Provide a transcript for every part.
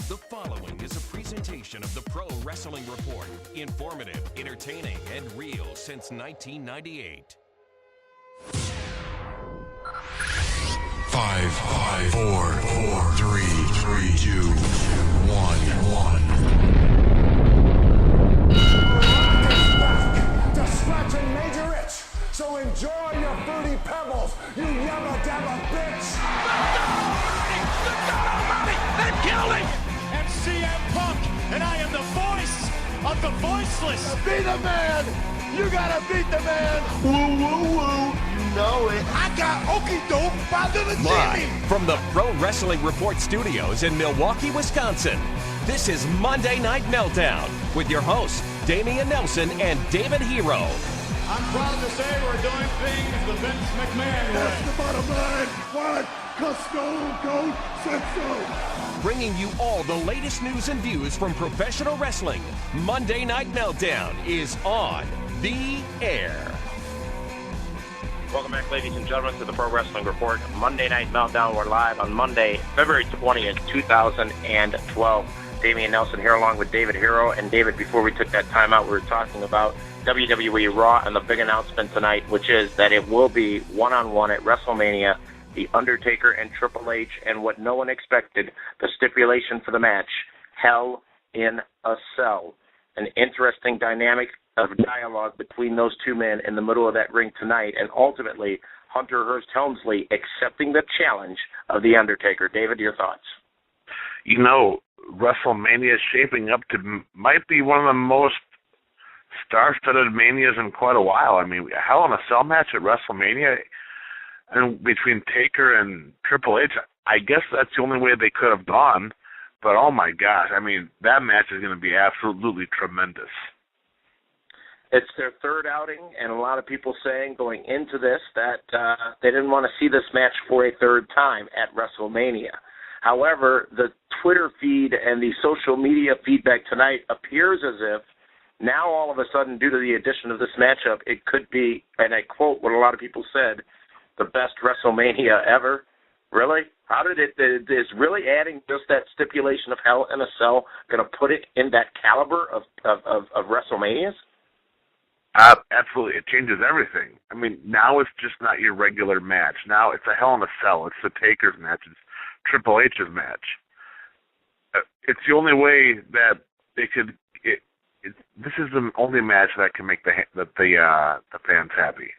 The following is a presentation of the Pro Wrestling Report. Informative, entertaining, and real since 1998. 5, 4, 3, 2, 1. To scratch and major itch. So enjoy your fruity pebbles, you yabba dabba bitch. The God Almighty! They've killed him! And CM Punk, and I am the voice of the voiceless. Be the man. You gotta beat the man. Woo woo woo. You know it. I got okie doke by the Live from the Pro Wrestling Report studios in Milwaukee, Wisconsin. This is Monday Night Meltdown with your hosts, Damian Nelson and David Hero. I'm proud to say we're doing things the Vince McMahon way. That's the bottom line. What? Cause Stone Cold said so. Bringing you all the latest news and views from professional wrestling. Monday Night Meltdown is on the air. Welcome back, ladies and gentlemen, to the Pro Wrestling Report. Monday Night Meltdown. We're live on Monday, February 20th, 2012. Damian Nelson here along with David Hero. And David, before we took that time out, we were talking about WWE Raw and the big announcement tonight, which is that it will be one-on-one at WrestleMania, The Undertaker and Triple H, and what no one expected, the stipulation for the match, Hell in a Cell. An interesting dynamic of dialogue between those two men in the middle of that ring tonight, and ultimately Hunter Hearst Helmsley accepting the challenge of The Undertaker. David, your thoughts? You know, WrestleMania is shaping up to might be one of the most star-studded manias in quite a while. I mean, a Hell in a Cell match at WrestleMania, and between Taker and Triple H, I guess that's the only way they could have gone. But oh my gosh, I mean, that match is going to be absolutely tremendous. It's their third outing, and a lot of people saying going into this that they didn't want to see this match for a third time at WrestleMania. However, the Twitter feed and the social media feedback tonight appears as if now all of a sudden, due to the addition of this matchup, it could be, and I quote what a lot of people said, the best WrestleMania ever. Really? How did it, is really adding just that stipulation of Hell in a Cell going to put it in that caliber of WrestleManias? Absolutely. It changes everything. I mean, now it's just not your regular match. Now it's a Hell in a Cell. It's the Taker's match. It's Triple H's match. It's the only way that they could. This is the only match that can make the fans happy.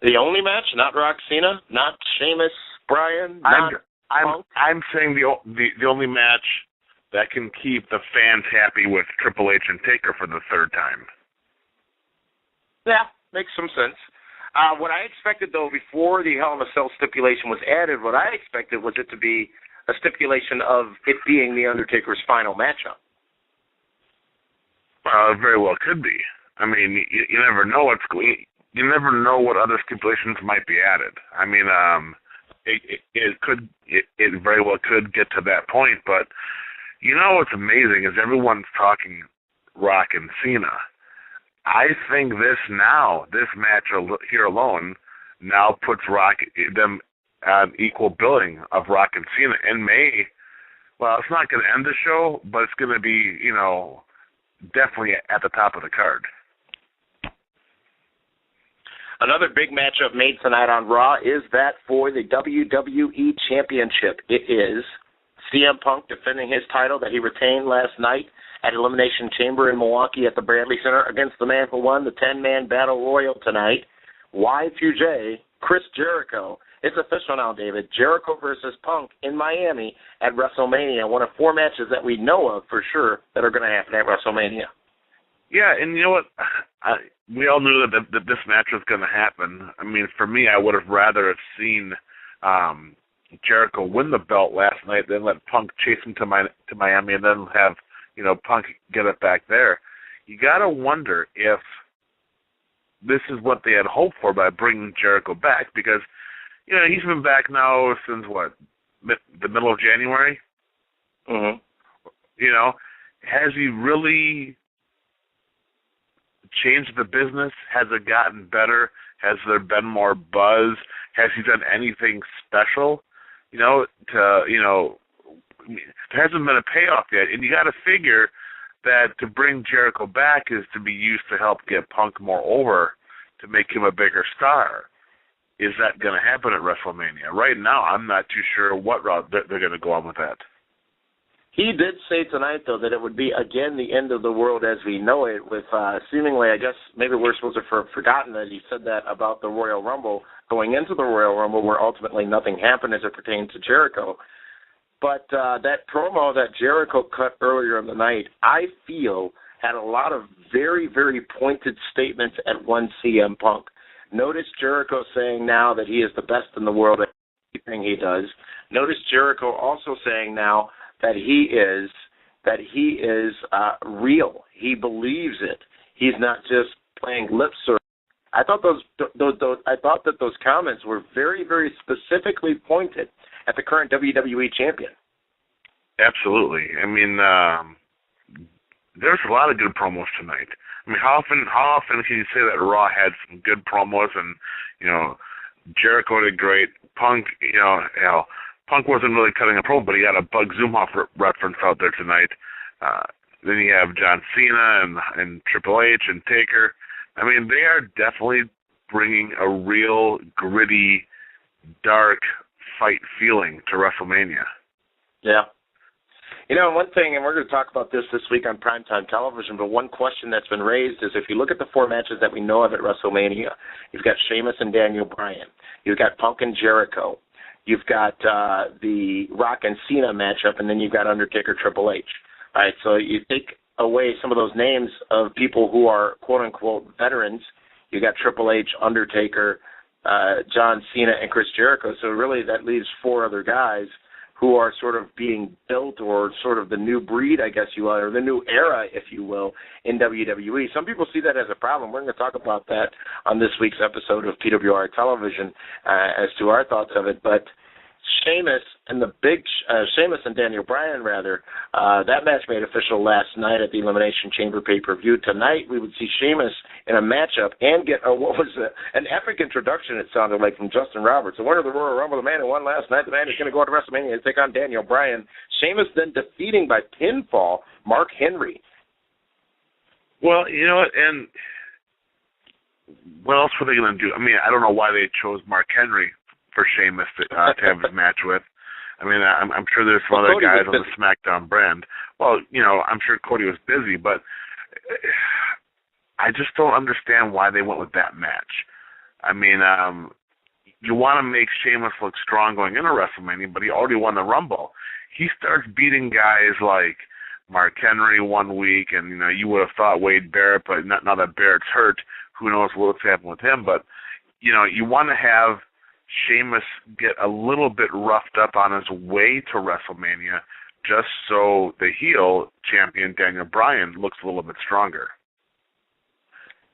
The only match, not Rock Cena, not Sheamus, Bryan, not Punk. I'm saying the only match that can keep the fans happy with Triple H and Taker for the third time. Yeah, makes some sense. What I expected, though, before the Hell in a Cell stipulation was added, what I expected was it to be a stipulation of it being The Undertaker's final matchup. It very well could be. I mean, you never know you never know what other stipulations might be added. I mean, it very well could get to that point, but you know what's amazing is everyone's talking Rock and Cena. I think this match here alone now puts them on equal billing of Rock and Cena and it's not going to end the show, but it's going to be, definitely at the top of the card. Another big matchup made tonight on Raw is that for the WWE Championship. It is CM Punk defending his title that he retained last night at Elimination Chamber in Milwaukee at the Bradley Center against the man who won the 10-man Battle Royal tonight, Y2J, Chris Jericho. It's official now, David. Jericho versus Punk in Miami at WrestleMania, one of four matches that we know of for sure that are going to happen at WrestleMania. Yeah, and you know what? We all knew that this match was going to happen. I mean, for me, I would have rather have seen Jericho win the belt last night than let Punk chase him to Miami and then have Punk get it back there. You got to wonder if this is what they had hoped for by bringing Jericho back, because he's been back now since the middle of January. Mm-hmm. Has he really changed the business? Has it gotten better? Has there been more buzz? Has he done anything special, to there hasn't been a payoff yet, and you got to figure that to bring Jericho back is to be used to help get Punk more over, to make him a bigger star. Is that going to happen at WrestleMania? Right now, I'm not too sure what route they're going to go on with that. He did say tonight, though, that it would be, again, the end of the world as we know it, with seemingly, I guess, maybe we're supposed to have forgotten that he said that about the Royal Rumble, going into the Royal Rumble, where ultimately nothing happened as it pertained to Jericho. But that promo that Jericho cut earlier in the night, I feel, had a lot of very, very pointed statements at one CM Punk. Notice Jericho saying now that he is the best in the world at everything he does. Notice Jericho also saying now that he is real. He believes it. He's not just playing lip service. I thought that those comments were very, very specifically pointed at the current WWE champion. Absolutely. I mean, there's a lot of good promos tonight. I mean, how often can you say that Raw had some good promos? And Jericho did great. Punk, Punk wasn't really cutting a promo, but he got a Bug Zumhoff reference out there tonight. Then you have John Cena and Triple H and Taker. I mean, they are definitely bringing a real gritty, dark fight feeling to WrestleMania. Yeah. One thing, and we're going to talk about this week on primetime television, but one question that's been raised is if you look at the four matches that we know of at WrestleMania, you've got Sheamus and Daniel Bryan. You've got Punk and Jericho. You've got the Rock and Cena matchup, and then you've got Undertaker, Triple H. All right, so you take away some of those names of people who are quote-unquote veterans. You got Triple H, Undertaker, John Cena, and Chris Jericho. So really that leaves four other guys who are sort of being built, or sort of the new breed, I guess you will, or the new era, if you will, in WWE. Some people see that as a problem. We're going to talk about that on this week's episode of PWR Television as to our thoughts of it. But Sheamus and Daniel Bryan, that match made official last night at the Elimination Chamber pay-per-view. Tonight we would see Sheamus in a matchup and get an epic introduction, it sounded like, from Justin Roberts. The winner of the Royal Rumble, the man who won last night, the man who's going to go to WrestleMania to take on Daniel Bryan. Sheamus then defeating by pinfall Mark Henry. Well, you know what, and what else were they going to do? I mean, I don't know why they chose Mark Henry for Sheamus to have his match with. I mean, I'm sure there's some other guys on the SmackDown brand. Well, I'm sure Cody was busy, but I just don't understand why they went with that match. I mean, you want to make Sheamus look strong going into WrestleMania, but he already won the Rumble. He starts beating guys like Mark Henry one week, and you would have thought Wade Barrett, but now that Barrett's hurt, who knows what's happened with him. But you want to have Sheamus get a little bit roughed up on his way to WrestleMania, just so the heel champion Daniel Bryan looks a little bit stronger.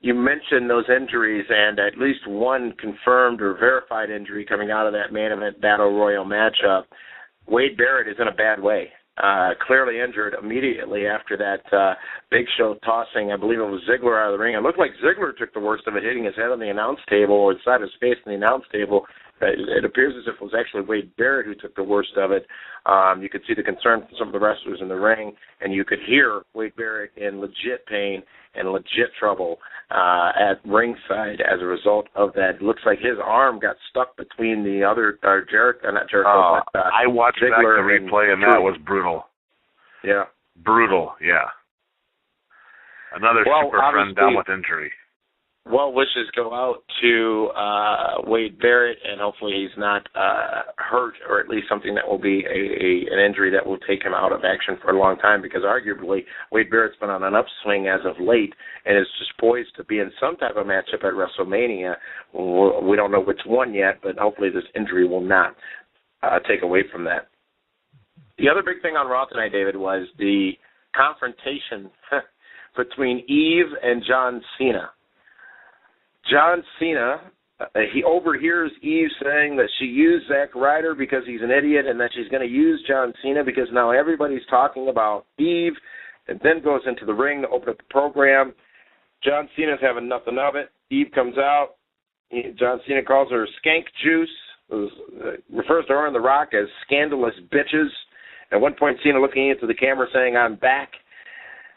You mentioned those injuries, and at least one confirmed or verified injury coming out of that main event Battle Royal matchup. Wade Barrett is in a bad way. Clearly injured immediately after that Big Show tossing, I believe it was Ziggler out of the ring. It looked like Ziggler took the worst of it, hitting his head on the announce table, or inside his face on the announce table. It appears as if it was actually Wade Barrett who took the worst of it. You could see the concern from some of the wrestlers in the ring, and you could hear Wade Barrett in legit pain and legit trouble at ringside as a result of that. It looks like his arm got stuck between the other I watched back the replay, and that was brutal. Yeah. Brutal, yeah. Another super friend down with injury. Well wishes go out to Wade Barrett, and hopefully he's not hurt, or at least something that will be an injury that will take him out of action for a long time, because arguably Wade Barrett's been on an upswing as of late and is just poised to be in some type of matchup at WrestleMania. We don't know which one yet, but hopefully this injury will not take away from that. The other big thing on Raw tonight, David, was the confrontation between Eve and John Cena. John Cena, he overhears Eve saying that she used Zack Ryder because he's an idiot, and that she's going to use John Cena because now everybody's talking about Eve, and then goes into the ring to open up the program. John Cena's having nothing of it. Eve comes out. John Cena calls her skank juice, refers to her and The Rock as scandalous bitches, At one point, Cena looking into the camera saying, "I'm back."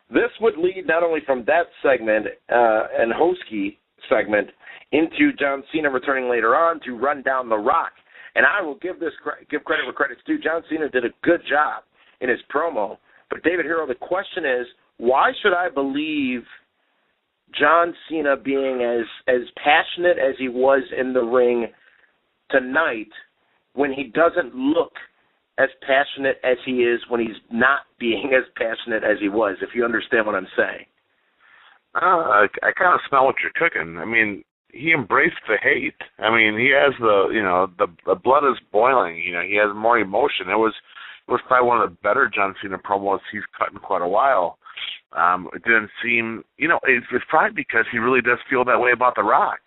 This would lead not only from that segment and Hosky segment into John Cena returning later on to run down The Rock. And I will give credit where credit's due. John Cena did a good job in his promo. But David Hero, the question is, why should I believe John Cena being as passionate as he was in the ring tonight when he doesn't look as passionate as he is when he's not being as passionate as he was, if you understand what I'm saying? I kind of smell what you're cooking. I mean, he embraced the hate. I mean, he has the blood is boiling. You know, he has more emotion. It was probably one of the better John Cena promos he's cut in quite a while. It didn't seem, it's probably because he really does feel that way about The Rock.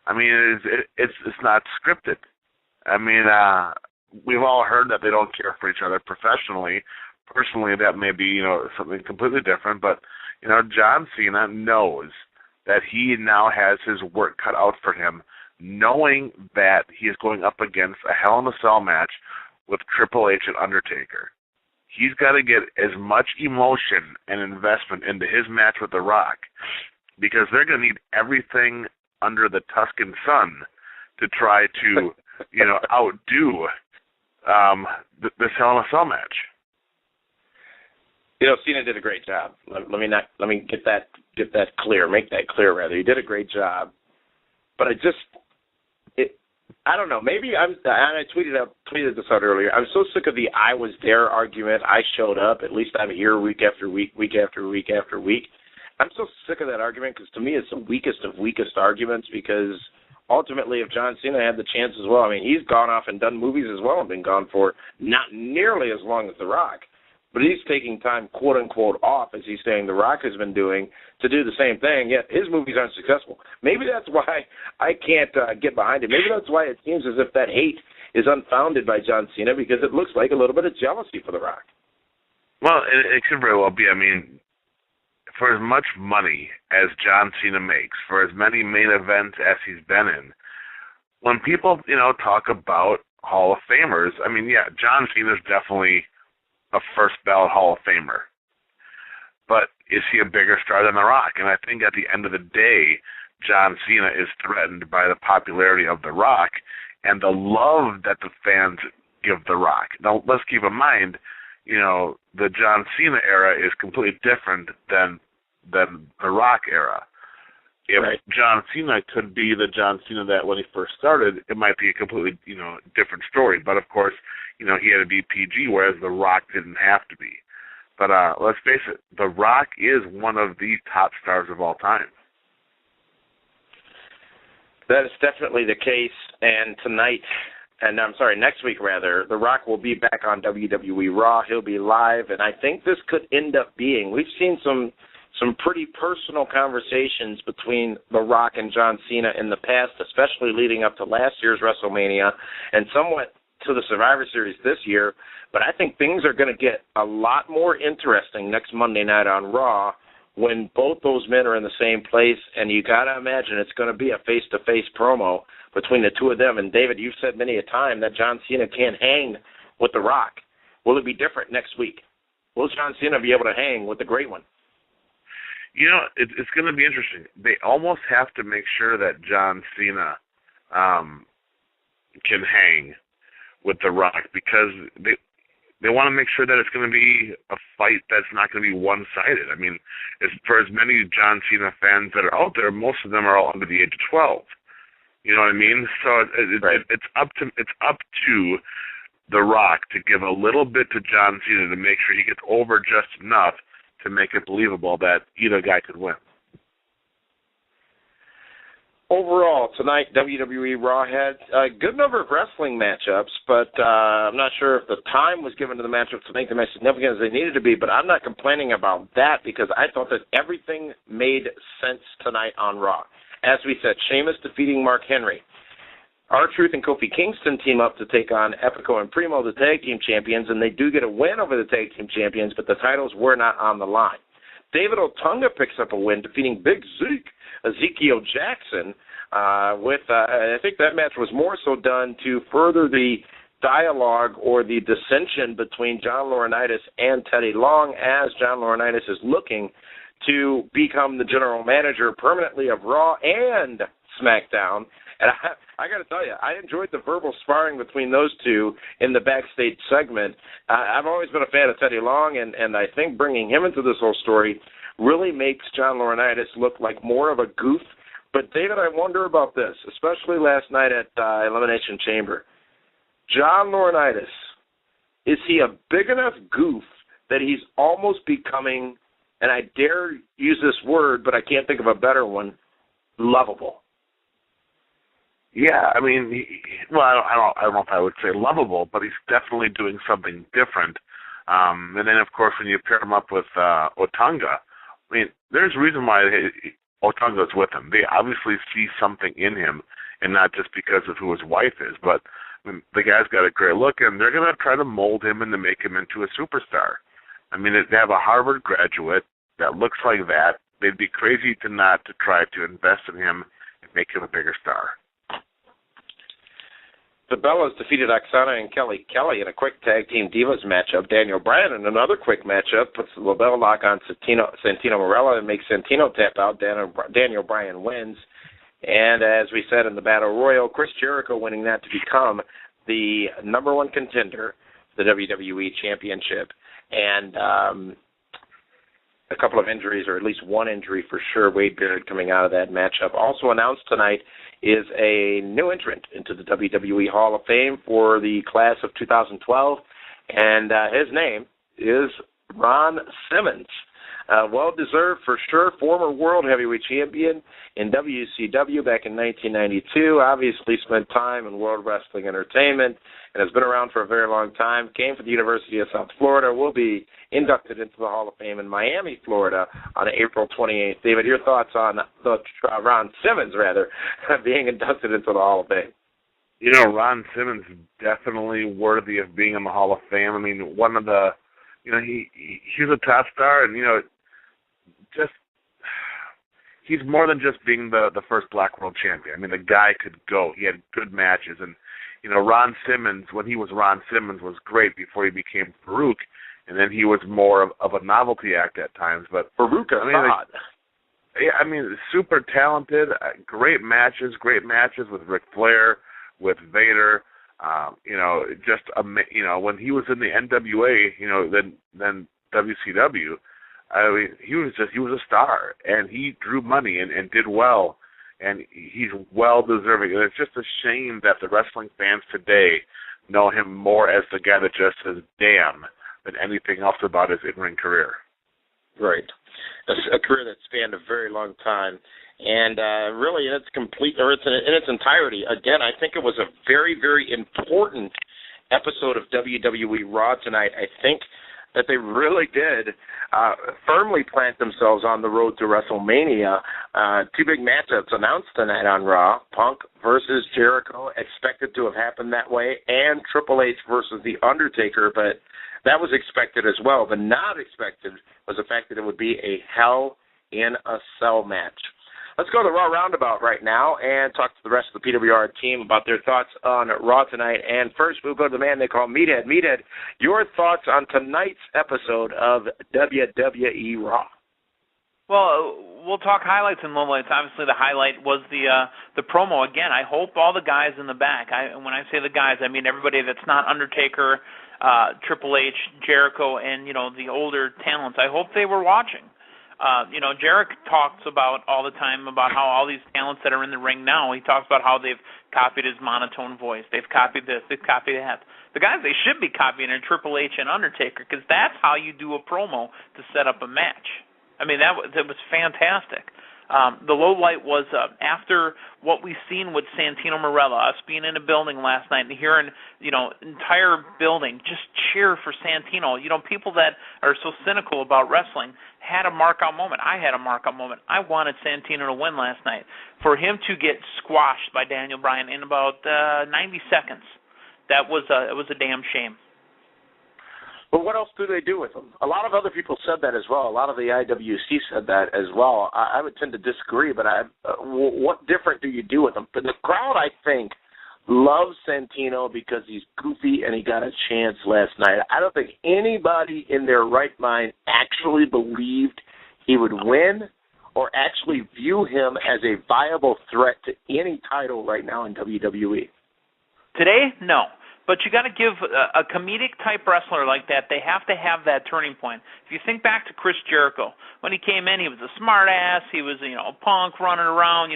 I mean, it's not scripted. I mean, we've all heard that they don't care for each other professionally. Personally, that may be, something completely different. But, John Cena knows that he now has his work cut out for him, knowing that he is going up against a Hell in a Cell match with Triple H and Undertaker. He's got to get as much emotion and investment into his match with The Rock because they're going to need everything under the Tuscan sun to try to, outdo this Hell in a Cell match. Cena did a great job. Let me get that clear. Make that clear, rather. He did a great job, but I don't know. Maybe I tweeted this out earlier. I'm so sick of the "I was there" argument. I showed up. At least I'm here week after week, week after week after week. I'm so sick of that argument because to me it's the weakest of weakest arguments. Because ultimately, if John Cena had the chance as well, I mean, he's gone off and done movies as well and been gone for not nearly as long as The Rock. But he's taking time, quote-unquote, off, as he's saying The Rock has been doing, to do the same thing, yet his movies aren't successful. Maybe that's why I can't get behind it. Maybe that's why it seems as if that hate is unfounded by John Cena, because it looks like a little bit of jealousy for The Rock. Well, it could very well be. I mean, for as much money as John Cena makes, for as many main events as he's been in, when people, talk about Hall of Famers, I mean, yeah, John Cena's definitely a first ballot Hall of Famer. But is he a bigger star than The Rock? And I think at the end of the day, John Cena is threatened by the popularity of The Rock and the love that the fans give The Rock. Now, let's keep in mind, the John Cena era is completely different than the Rock era. If right. John Cena could be the John Cena that when he first started, it might be a completely, different story. But, of course, he had to be PG, whereas The Rock didn't have to be. But let's face it, The Rock is one of the top stars of all time. That is definitely the case. And next week, rather, The Rock will be back on WWE Raw. He'll be live. And I think this could end up being, we've seen some pretty personal conversations between The Rock and John Cena in the past, especially leading up to last year's WrestleMania and somewhat to the Survivor Series this year. But I think things are going to get a lot more interesting next Monday night on Raw when both those men are in the same place, and you got to imagine it's going to be a face-to-face promo between the two of them. And, David, you've said many a time that John Cena can't hang with The Rock. Will it be different next week? Will John Cena be able to hang with the Great One? It's going to be interesting. They almost have to make sure that John Cena can hang with The Rock because they want to make sure that it's going to be a fight that's not going to be one-sided. I mean, for as many John Cena fans that are out there, most of them are all under the age of 12. You know what I mean? So it's up to The Rock to give a little bit to John Cena to make sure he gets over just enough to make it believable that either guy could win. Overall, tonight, WWE Raw had a good number of wrestling matchups, but I'm not sure if the time was given to the matchups to make them as significant as they needed to be, but I'm not complaining about that because I thought that everything made sense tonight on Raw. As we said, Sheamus defeating Mark Henry. R-Truth and Kofi Kingston team up to take on Epico and Primo, the tag team champions, and they do get a win over the tag team champions, but the titles were not on the line. David Otunga picks up a win, defeating Big Zeke, Ezekiel Jackson, I think that match was more so done to further the dialogue or the dissension between John Laurinaitis and Teddy Long, as John Laurinaitis is looking to become the general manager permanently of Raw and SmackDown. And I got to tell you, I enjoyed the verbal sparring between those two in the backstage segment. I've always been a fan of Teddy Long, and I think bringing him into this whole story really makes John Laurinaitis look like more of a goof. But, David, I wonder about this, especially last night at Elimination Chamber. John Laurinaitis, is he a big enough goof that he's almost becoming, and I dare use this word, but I can't think of a better one, lovable? Yeah, I mean, I don't know if I would say lovable, but he's definitely doing something different. And then, of course, when you pair him up with Otunga, I mean, there's a reason why Otunga's with him. They obviously see something in him, and not just because of who his wife is, but I mean, the guy's got a great look, and they're going to try to mold him and to make him into a superstar. I mean, they have a Harvard graduate that looks like that. They'd be crazy to not to try to invest in him and make him a bigger star. The Bellas defeated Oksana and Kelly in a quick tag team divas matchup. Daniel Bryan in another quick matchup puts the LaBelle lock on Santino Marella and makes Santino tap out. Daniel Bryan wins. And as we said in the Battle Royal, Chris Jericho winning that to become the number one contender for the WWE Championship. And a couple of injuries, or at least one injury for sure, Wade Barrett coming out of that matchup. Also announced tonight is a new entrant into the WWE Hall of Fame for the class of 2012, and his name is Ron Simmons. Well-deserved for sure, former World Heavyweight Champion in WCW back in 1992, obviously spent time in World Wrestling Entertainment, and has been around for a very long time, came from the University of South Florida, will be inducted into the Hall of Fame in Miami, Florida on April 28th. David, your thoughts on Ron Simmons, being inducted into the Hall of Fame? You know, Ron Simmons is definitely worthy of being in the Hall of Fame. I mean, one of the, you know, he's a top star, and, you know, he's more than just being the first Black World Champion. I mean, the guy could go. He had good matches. And, you know, Ron Simmons, when he was Ron Simmons, was great before he became Farouk. And then he was more of a novelty act at times. But Farouk, I mean, super talented, great matches with Ric Flair, with Vader. You know, you know, when he was in the NWA, you know, then WCW, I mean, he was a star, and he drew money and did well, and he's well deserving. And it's just a shame that the wrestling fans today know him more as the guy that just says "damn" than anything else about his in-ring career. Right, a career that spanned a very long time, and really in its in its entirety. Again, I think it was a very, very important episode of WWE Raw tonight. I think that they really did firmly plant themselves on the road to WrestleMania. Two big matchups announced tonight on Raw, Punk versus Jericho, expected to have happened that way, and Triple H versus The Undertaker, but that was expected as well. But not expected was the fact that it would be a Hell in a Cell match. Let's go to the Raw Roundabout right now and talk to the rest of the PWR team about their thoughts on Raw tonight. And first, we'll go to the man they call Meathead. Meathead, your thoughts on tonight's episode of WWE Raw? Well, we'll talk highlights and lowlights. Obviously, the highlight was the promo. Again, I hope all the guys in the back, when I say the guys, I mean everybody that's not Undertaker, Triple H, Jericho, and, you know, the older talents. I hope they were watching. You know, Jarek talks about all the time about how all these talents that are in the ring now, he talks about how they've copied his monotone voice. They've copied this. They've copied that. The guys they should be copying are Triple H and Undertaker, because that's how you do a promo to set up a match. I mean, that was fantastic. The low light was after what we've seen with Santino Marella, us being in a building last night and hearing, you know, entire building just cheer for Santino. You know, people that are so cynical about wrestling had a mark-out moment. I had a mark-out moment. I wanted Santino to win last night. For him to get squashed by Daniel Bryan in about 90 seconds, it was a damn shame. But what else do they do with them? A lot of other people said that as well. A lot of the IWC said that as well. I would tend to disagree, but what different do you do with them? But the crowd, I think, loves Santino because he's goofy and he got a chance last night. I don't think anybody in their right mind actually believed he would win or actually view him as a viable threat to any title right now in WWE. Today, no. But you got to give a comedic-type wrestler like that, they have to have that turning point. If you think back to Chris Jericho, when he came in, he was a smart-ass. He was, a punk running around,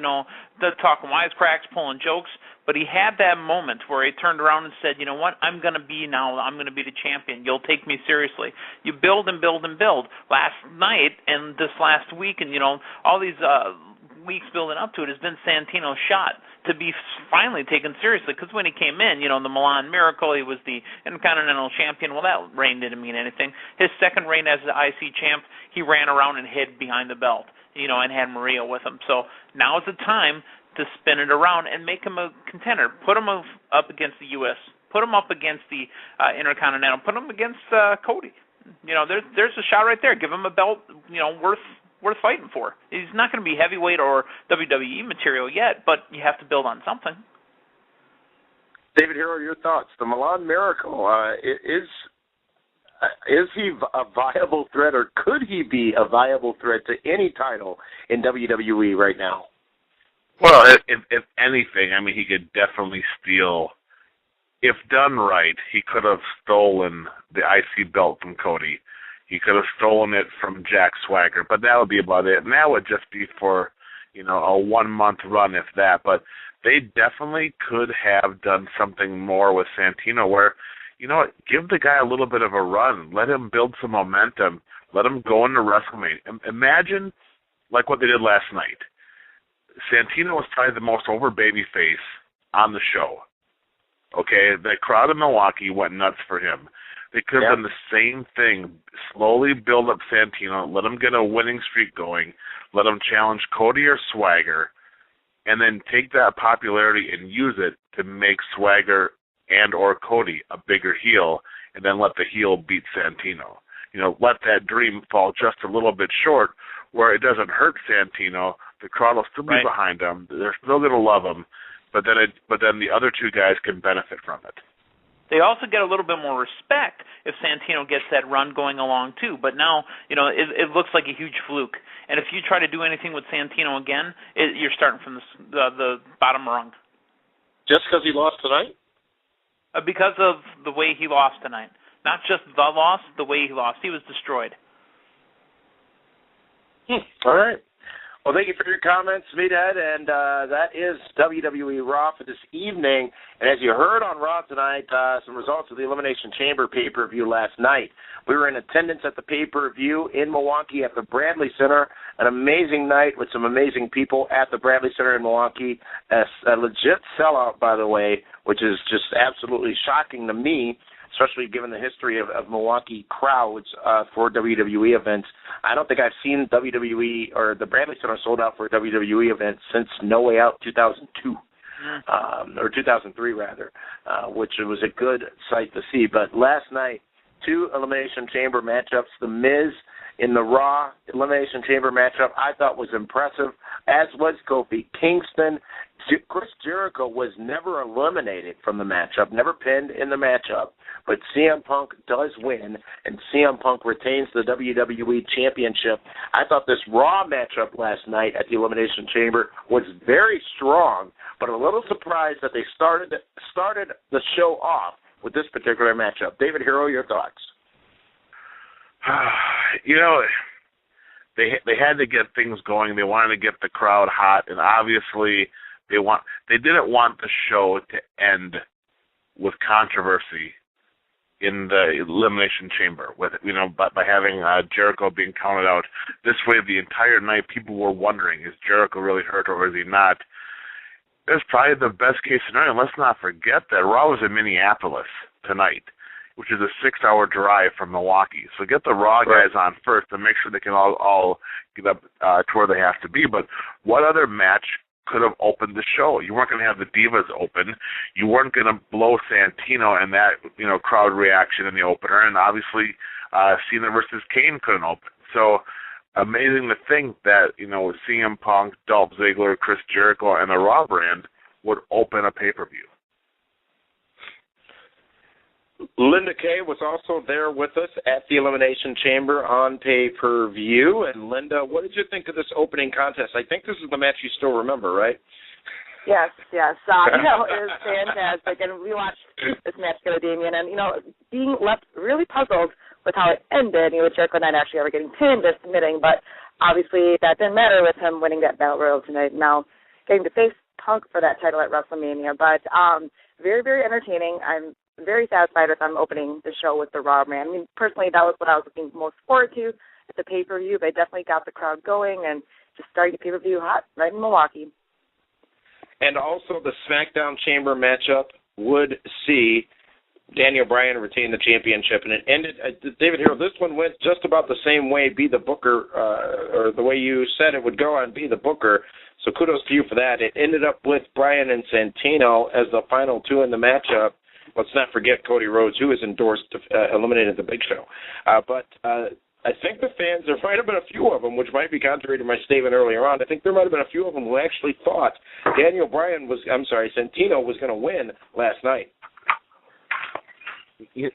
talking wisecracks, pulling jokes. But he had that moment where he turned around and said, you know what, I'm going to be the champion. You'll take me seriously. You build and build and build. Last night and this last week and, all these weeks building up to it has been Santino's shot to be finally taken seriously, because when he came in, the Milan Miracle, he was the Intercontinental Champion. Well, that reign didn't mean anything. His second reign as the IC Champ, he ran around and hid behind the belt, and had Maria with him. So now is the time to spin it around and make him a contender. Put him up against the U.S. Put him up against the Intercontinental. Put him against Cody. There's a shot right there. Give him a belt, worth fighting for. He's not going to be heavyweight or WWE material yet, but you have to build on something. David Hero, your thoughts? The Milan Miracle, is he a viable threat, or could he be a viable threat to any title in WWE right now? Well, if anything, he could definitely steal. If done right, he could have stolen the IC belt from Cody. He could have stolen it from Jack Swagger, but that would be about it. And that would just be for, a 1-month run, if that. But they definitely could have done something more with Santino where, give the guy a little bit of a run. Let him build some momentum. Let him go into WrestleMania. Imagine, like what they did last night. Santino was probably the most over babyface on the show. Okay? The crowd in Milwaukee went nuts for him. They could have done the same thing, slowly build up Santino, let him get a winning streak going, let him challenge Cody or Swagger, and then take that popularity and use it to make Swagger and or Cody a bigger heel, and then let the heel beat Santino. Let that dream fall just a little bit short where it doesn't hurt Santino. The crowd will still be behind him. They're still going to love him, but then the other two guys can benefit from it. They also get a little bit more respect if Santino gets that run going along, too. But now, it looks like a huge fluke. And if you try to do anything with Santino again, you're starting from the bottom rung. Just because he lost tonight? Because of the way he lost tonight. Not just the loss, the way he lost. He was destroyed. All right. Well, thank you for your comments, Meathead, and that is WWE Raw for this evening. And as you heard on Raw tonight, some results of the Elimination Chamber pay-per-view last night. We were in attendance at the pay-per-view in Milwaukee at the Bradley Center. An amazing night with some amazing people at the Bradley Center in Milwaukee. A legit sellout, by the way, which is just absolutely shocking to me, especially given the history of Milwaukee crowds for WWE events. I don't think I've seen WWE or the Bradley Center sold out for a WWE event since No Way Out 2002, or 2003 rather, which was a good sight to see. But last night, 2 Elimination Chamber matchups. The Miz in the Raw Elimination Chamber matchup I thought was impressive, as was Kofi Kingston. Chris Jericho was never eliminated from the matchup, never pinned in the matchup, but CM Punk does win, and CM Punk retains the WWE Championship. I thought this Raw matchup last night at the Elimination Chamber was very strong, but a little surprised that they started the show off with this particular matchup. David Hero, your thoughts? They had to get things going. They wanted to get the crowd hot, and obviously they didn't want the show to end with controversy in the Elimination Chamber, with by having Jericho being counted out. This way, the entire night, people were wondering, is Jericho really hurt or is he not? That's probably the best case scenario. Let's not forget that Raw was in Minneapolis tonight, which is a 6-hour drive from Milwaukee. So get the Raw guys on first to make sure they can all get up to where they have to be. But what other match could have opened the show? You weren't going to have the Divas open. You weren't going to blow Santino and that crowd reaction in the opener. And obviously, Cena versus Kane couldn't open. So amazing to think that CM Punk, Dolph Ziggler, Chris Jericho, and the Raw brand would open a pay-per-view. Linda Kay was also there with us at the Elimination Chamber on pay-per-view. And Linda, what did you think of this opening contest? I think this is the match you still remember, right? Yes. No, it was fantastic. And we watched this match together, Damien, and, being left really puzzled with how it ended, with Jericho not actually ever getting pinned or submitting, but obviously that didn't matter with him winning that Battle Royal tonight. Now getting to face Punk for that title at WrestleMania. But very, very entertaining. I'm very satisfied with them opening the show with the Raw man. I mean, personally, that was what I was looking most forward to at the pay-per-view. They definitely got the crowd going and just started the pay-per-view hot right in Milwaukee. And also the SmackDown Chamber matchup would see Daniel Bryan retain the championship. And it ended, David Hero, this one went just about the same way, be the booker, or the way you said it would go on, be the booker. So kudos to you for that. It ended up with Bryan and Santino as the final two in the matchup. Let's not forget Cody Rhodes, who is endorsed to eliminate the Big Show. But I think the fans, there might have been a few of them, which might be contrary to my statement earlier on. I think there might have been a few of them who actually thought Santino was going to win last night. He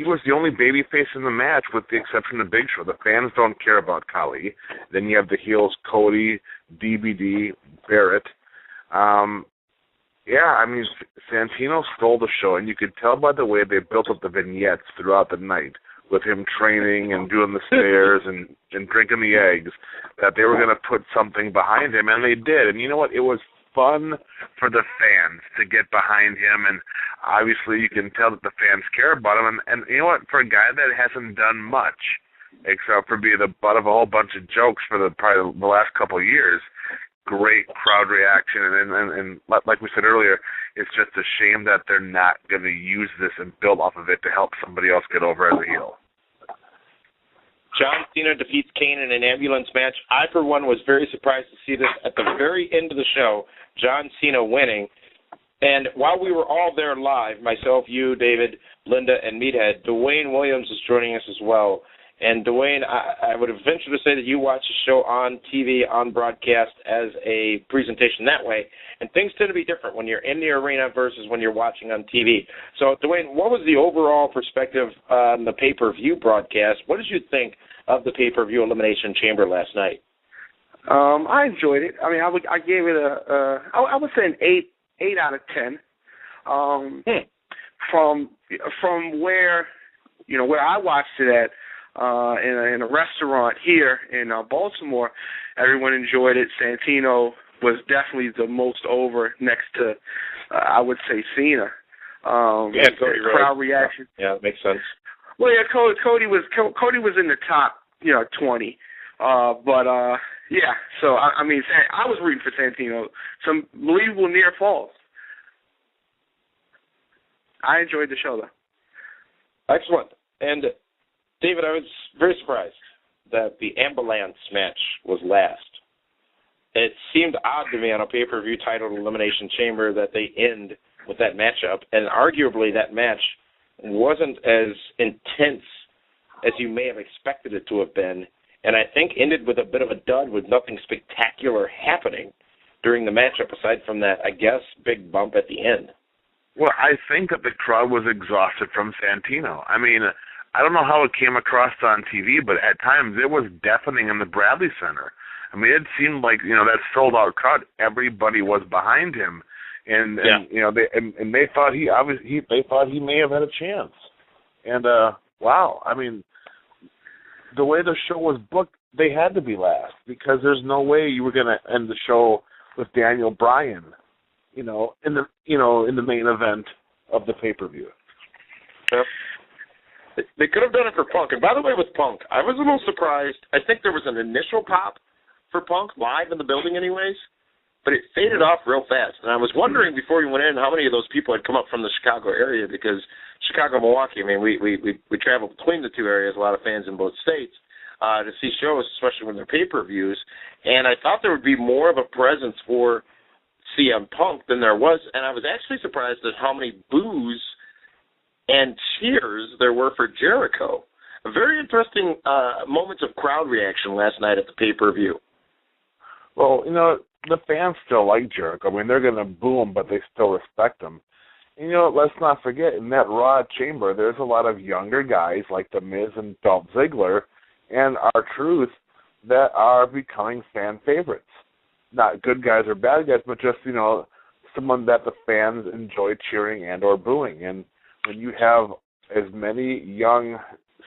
was the only babyface in the match with the exception of Big Show. The fans don't care about Khali. Then you have the heels Cody, DBD, Barrett. Santino stole the show, and you could tell by the way they built up the vignettes throughout the night with him training and doing the stairs and drinking the eggs that they were going to put something behind him, and they did. And you know what? It was fun for the fans to get behind him, and obviously you can tell that the fans care about him. And you know what? For a guy that hasn't done much except for being the butt of a whole bunch of jokes for probably the last couple of years, great crowd reaction, and like we said earlier, it's just a shame that they're not going to use this and build off of it to help somebody else get over as a heel. John Cena defeats Kane in an ambulance match. I, for one, was very surprised to see this at the very end of the show, John Cena winning. And while we were all there live, myself, you, David, Linda, and Meathead, Dwayne Williams is joining us as well. And Dwayne, I would venture to say that you watch the show on TV, on broadcast, as a presentation that way. And things tend to be different when you're in the arena versus when you're watching on TV. So, Dwayne, what was the overall perspective on the pay-per-view broadcast? What did you think of the pay-per-view Elimination Chamber last night? I enjoyed it. I mean, I gave it I would say an 8 out of 10. From where I watched it at. In a restaurant here in Baltimore, everyone enjoyed it. Santino was definitely the most over, next to I would say Cena. Cody crowd reaction. Yeah, that makes sense. Well, yeah, Cody was in the top 20, yeah. So I mean, I was rooting for Santino. Some believable near falls. I enjoyed the show though. Excellent. And David, I was very surprised that the ambulance match was last. It seemed odd to me on a pay-per-view titled Elimination Chamber that they end with that matchup, and arguably that match wasn't as intense as you may have expected it to have been, and I think ended with a bit of a dud with nothing spectacular happening during the matchup aside from that, I guess, big bump at the end. Well, I think that the crowd was exhausted from Santino. I mean, I don't know how it came across on TV, but at times it was deafening in the Bradley Center. I mean, it seemed like, that sold-out crowd, everybody was behind him, and they thought he may have had a chance. And wow, I mean, the way the show was booked, they had to be last because there's no way you were going to end the show with Daniel Bryan, in the main event of the pay-per-view. Yep. They could have done it for Punk. And by the way, with Punk, I was a little surprised. I think there was an initial pop for Punk live in the building anyways, but it faded off real fast. And I was wondering before we went in how many of those people had come up from the Chicago area, because Chicago, Milwaukee, I mean, we travel between the two areas, a lot of fans in both states, to see shows, especially when they're pay-per-views. And I thought there would be more of a presence for CM Punk than there was. And I was actually surprised at how many boos and cheers there were for Jericho. A very interesting moments of crowd reaction last night at the pay-per-view. Well, the fans still like Jericho. I mean, they're going to boo him, but they still respect him. You know, let's not forget, in that Raw chamber, there's a lot of younger guys like The Miz and Dolph Ziggler and R-Truth that are becoming fan favorites. Not good guys or bad guys, but just, you know, someone that the fans enjoy cheering and or booing. And when you have as many young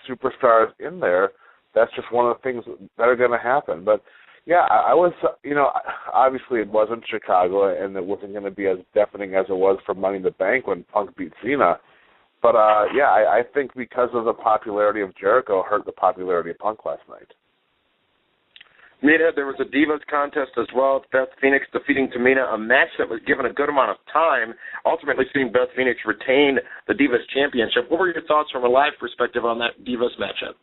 superstars in there, that's just one of the things that are going to happen. But, yeah, I was, you know, obviously it wasn't Chicago, and it wasn't going to be as deafening as it was for Money in the Bank when Punk beat Cena. But, yeah, I think because of the popularity of Jericho hurt the popularity of Punk last night. Mita, there was a Divas contest as well. Beth Phoenix defeating Tamina, a match that was given a good amount of time, ultimately seeing Beth Phoenix retain the Divas Championship. What were your thoughts from a live perspective on that Divas matchup?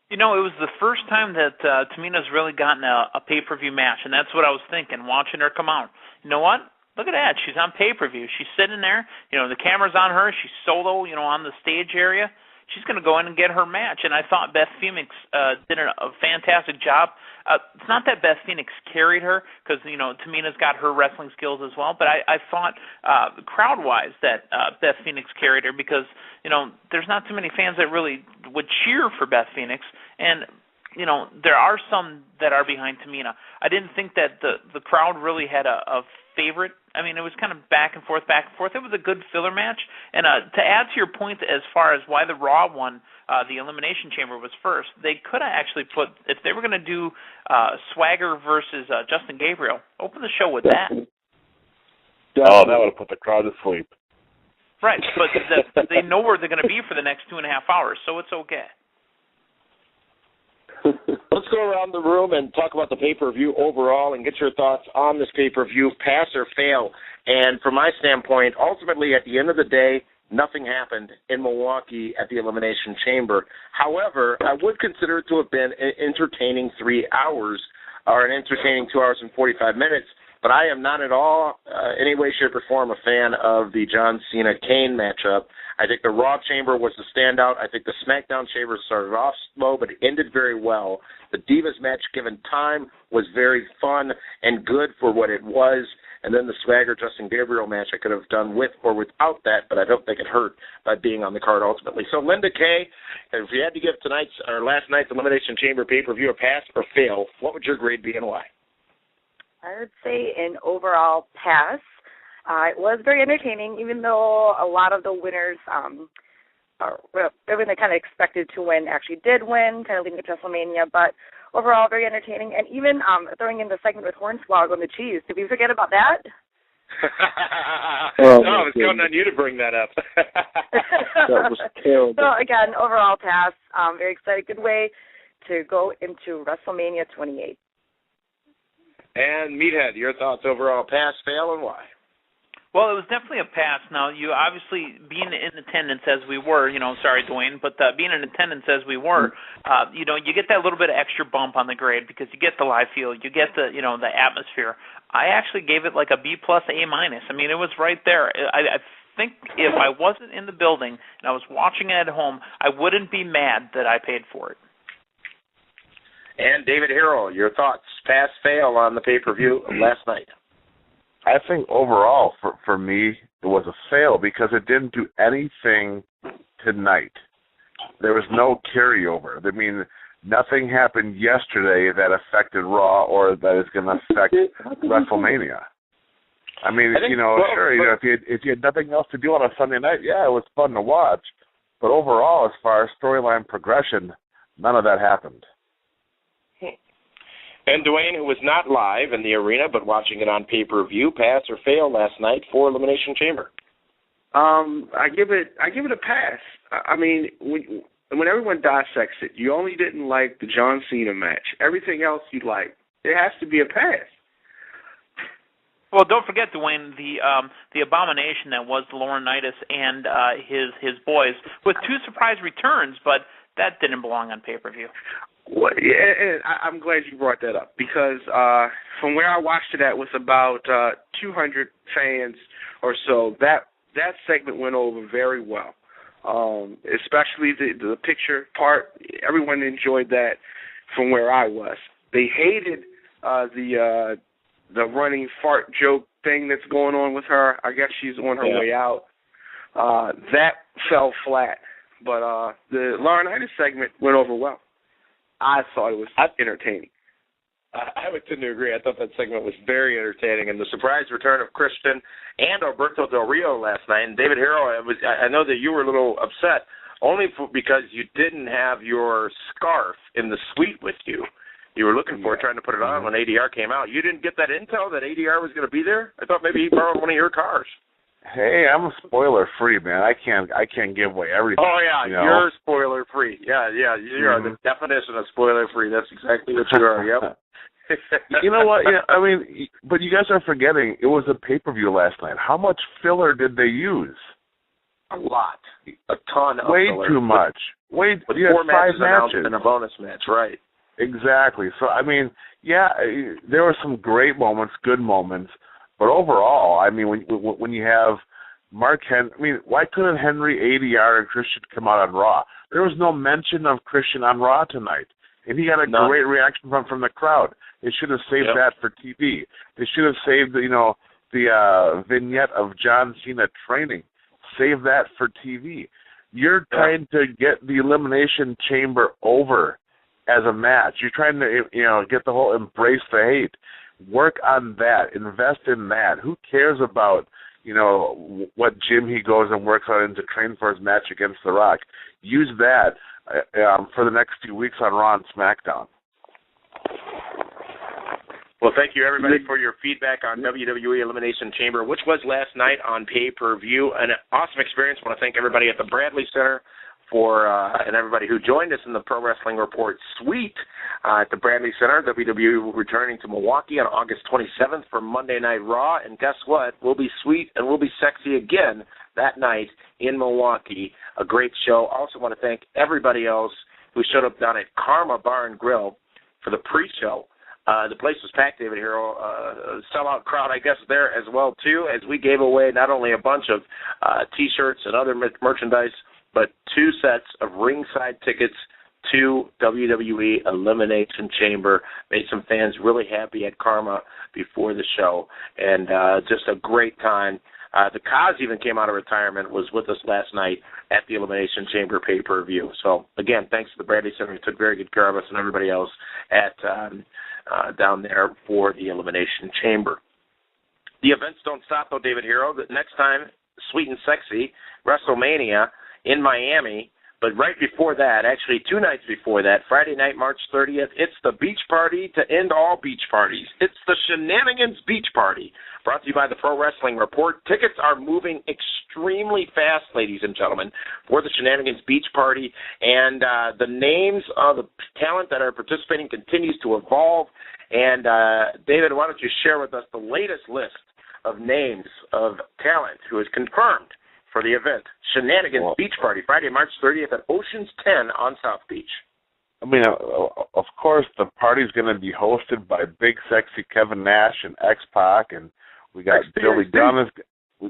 You know, it was the first time that Tamina's really gotten a pay-per-view match, and that's what I was thinking, watching her come out. You know what? Look at that. She's on pay-per-view. She's sitting there. You know, the camera's on her. She's solo, you know, on the stage area. She's going to go in and get her match, and I thought Beth Phoenix did a fantastic job. It's not that Beth Phoenix carried her, because, you know, Tamina's got her wrestling skills as well, but I thought crowd-wise that Beth Phoenix carried her because, you know, there's not too many fans that really would cheer for Beth Phoenix, and, you know, there are some that are behind Tamina. I didn't think that the crowd really had a favorite. I mean, it was kind of back and forth. It was a good filler match. And to add to your point as far as why the Raw one, the Elimination Chamber was first, they could have actually put, if they were going to do Swagger versus Justin Gabriel, open the show with that. Oh, that would have put the crowd to sleep. Right, but they know where they're going to be for the next 2.5 hours, so it's okay. Let's go around the room and talk about the pay-per-view overall and get your thoughts on this pay-per-view, pass or fail. And from my standpoint, ultimately, at the end of the day, nothing happened in Milwaukee at the Elimination Chamber. However, I would consider it to have been an entertaining 3 hours or an entertaining 2 hours and 45 minutes. But I am not at all, any way, shape, or form, a fan of the John Cena-Kane matchup. I think the Raw Chamber was the standout. I think the SmackDown Chamber started off slow, but it ended very well. The Divas match, given time, was very fun and good for what it was. And then the Swagger-Justin Gabriel match I could have done with or without that, but I don't think it hurt by being on the card ultimately. So, Linda Kay, if you had to give tonight's or last night's Elimination Chamber pay-per-view a pass or fail, what would your grade be and why? I would say an overall pass. It was very entertaining, even though a lot of the winners, everyone they kind of expected to win actually did win, kind of leading to WrestleMania. But overall, very entertaining. And even throwing in the segment with Hornswoggle and the cheese. Did we forget about that? No, I was counting on you to bring that up. That was terrible. So, again, overall pass. Very excited. Good way to go into WrestleMania 28. And Meathead, your thoughts overall, pass, fail, and why? Well, it was definitely a pass. Now, you obviously, being in attendance as we were, you know, sorry, Dwayne, but being in attendance as we were, you know, you get that little bit of extra bump on the grade because you get the live feel, you get the, you know, the atmosphere. I actually gave it like a B+, A-. I mean, it was right there. I think if I wasn't in the building and I was watching it at home, I wouldn't be mad that I paid for it. And David Harrell, your thoughts, pass, fail on the pay-per-view last night? I think overall, for me, it was a fail because it didn't do anything tonight. There was no carryover. I mean, nothing happened yesterday that affected Raw or that is going to affect WrestleMania. I mean, you know, sure, you know, if you had nothing else to do on a Sunday night, yeah, it was fun to watch. But overall, as far as storyline progression, none of that happened. And Dwayne, who was not live in the arena but watching it on pay-per-view, pass or fail last night for Elimination Chamber? I give it a pass. I mean, when everyone dissects it, you only didn't like the John Cena match. Everything else you liked. It has to be a pass. Well, don't forget, Dwayne, the abomination that was Laurinaitis and his boys with 2 surprise returns, but that didn't belong on pay-per-view. Well, yeah, and I'm glad you brought that up because from where I watched it at was about 200 fans or so. That segment went over very well, especially the picture part. Everyone enjoyed that from where I was. They hated the running fart joke thing that's going on with her. I guess she's on her way out. that fell flat. But the Laurinaitis segment went over well. I thought it was entertaining. I would tend to agree. I thought that segment was very entertaining, and the surprise return of Christian and Alberto Del Rio last night. And David Hero, I know that you were a little upset only because you didn't have your scarf in the suite with you. You were looking for it, trying to put it on when ADR came out. You didn't get that intel that ADR was going to be there? I thought maybe he borrowed one of your cars. Hey, I'm spoiler free, man. I can't give away everything. Oh yeah, you're spoiler free. Yeah, you are the definition of spoiler free. That's exactly what you are. Yep. You know what? Yeah, I mean, but you guys are forgetting it was a pay-per-view last night. How much filler did they use? A lot, a ton of way filler. Too much. With you 4 had 5 matches matches and a bonus match, right? Exactly. So I mean, yeah, there were some great moments, good moments. But overall, I mean, when you have Mark Henry, I mean, why couldn't Henry, ADR, and Christian come out on Raw? There was no mention of Christian on Raw tonight, and he got a great reaction from the crowd. They should have saved that for TV. They should have saved, the vignette of John Cena training. Save that for TV. You're trying to get the Elimination Chamber over as a match. You're trying to, get the whole embrace the hate. Work on that. Invest in that. Who cares about, what gym he goes and works out in to train for his match against The Rock? Use that for the next few weeks on Raw and SmackDown. Well, thank you, everybody, for your feedback on WWE Elimination Chamber, which was last night on pay-per-view. An awesome experience. I want to thank everybody at the Bradley Center and everybody who joined us in the Pro Wrestling Report suite at the Bradley Center. WWE will be returning to Milwaukee on August 27th for Monday Night Raw. And guess what? We'll be sweet and we'll be sexy again that night in Milwaukee. A great show. Also want to thank everybody else who showed up down at Karma Bar and Grill for the pre-show. The place was packed, David Hero. Sellout crowd, I guess, there as well, too, as we gave away not only a bunch of T-shirts and other merchandise, but 2 sets of ringside tickets to WWE Elimination Chamber. Made some fans really happy at Karma before the show, and just a great time. The Kaz even came out of retirement, was with us last night at the Elimination Chamber pay-per-view. So, again, thanks to the Bradley Center, who took very good care of us, and everybody else at down there for the Elimination Chamber. The events don't stop, though, David Hero. The next time, Sweet and Sexy, WrestleMania in Miami. But right before that, actually 2 nights before that, Friday night, March 30th, it's the beach party to end all beach parties. It's the Shenanigans Beach Party, brought to you by the Pro Wrestling Report. Tickets are moving extremely fast, ladies and gentlemen, for the Shenanigans Beach Party. And the names of the talent that are participating continues to evolve. And, David, why don't you share with us the latest list of names of talent who is confirmed for the event, Shenanigans Beach Party, Friday, March 30th at Ocean's 10 on South Beach. I mean, of course, the party's going to be hosted by Big Sexy Kevin Nash and X-Pac, and we got Billy Gunn.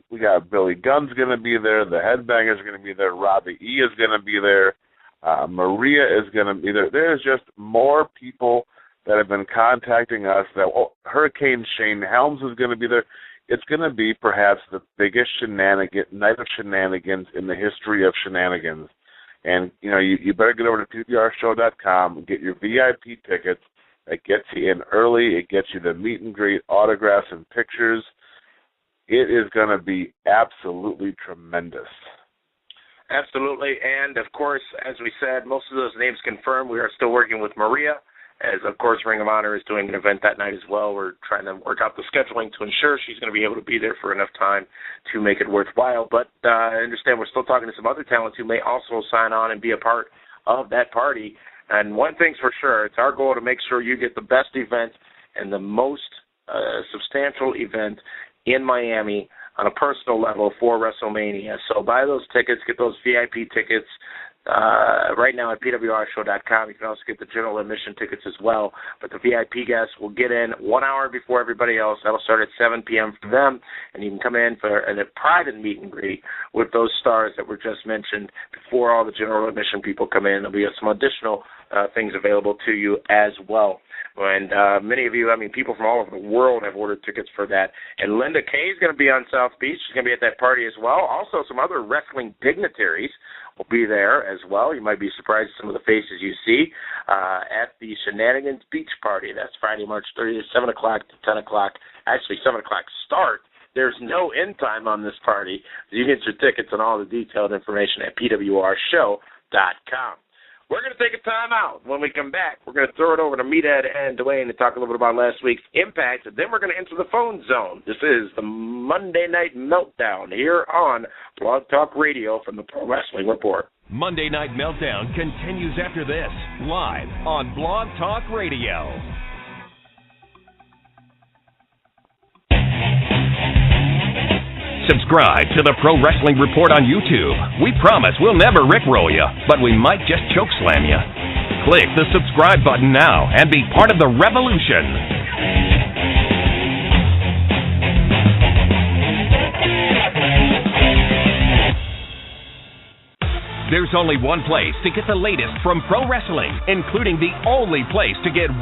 We got Billy Gunn's going to be there. The Headbangers are going to be there. Robbie E is going to be there. Maria is going to be there. There's just more people that have been contacting us. Hurricane Shane Helms is going to be there. It's going to be perhaps the biggest night of shenanigans in the history of shenanigans. And, you better get over to PPRshow.com and get your VIP tickets. It gets you in early. It gets you the meet and greet, autographs, and pictures. It is going to be absolutely tremendous. Absolutely. And, of course, as we said, most of those names confirmed. We are still working with Maria, as, of course, Ring of Honor is doing an event that night as well. We're trying to work out the scheduling to ensure she's going to be able to be there for enough time to make it worthwhile. But I understand we're still talking to some other talents who may also sign on and be a part of that party. And one thing's for sure, it's our goal to make sure you get the best event and the most substantial event in Miami on a personal level for WrestleMania. So buy those tickets, get those VIP tickets right now at pwrshow.com. You can also get the general admission tickets as well. But the VIP guests will get in 1 hour before everybody else. That'll start at 7 p.m. for them, and you can come in for a private meet and greet with those stars that were just mentioned before all the general admission people come in. There'll be some additional things available to you as well. And many of you, people from all over the world have ordered tickets for that. And Linda Kay is going to be on South Beach. She's going to be at that party as well. Also, some other wrestling dignitaries will be there as well. You might be surprised at some of the faces you see at the Shenanigans Beach Party. That's Friday, March 30th, 7 o'clock to 10 o'clock. Actually, 7 o'clock start. There's no end time on this party. You can get your tickets and all the detailed information at pwrshow.com. We're going to take a time out. When we come back, we're going to throw it over to Meathead and Dwayne to talk a little bit about last week's Impact, and then we're going to enter the phone zone. This is the Monday Night Meltdown here on Blog Talk Radio from the Pro Wrestling Report. Monday Night Meltdown continues after this, live on Blog Talk Radio. Subscribe to the Pro Wrestling Report on YouTube. We promise we'll never rickroll you, but we might just chokeslam you. Click the subscribe button now and be part of the revolution. There's only one place to get the latest from pro wrestling, including the only place to get 100%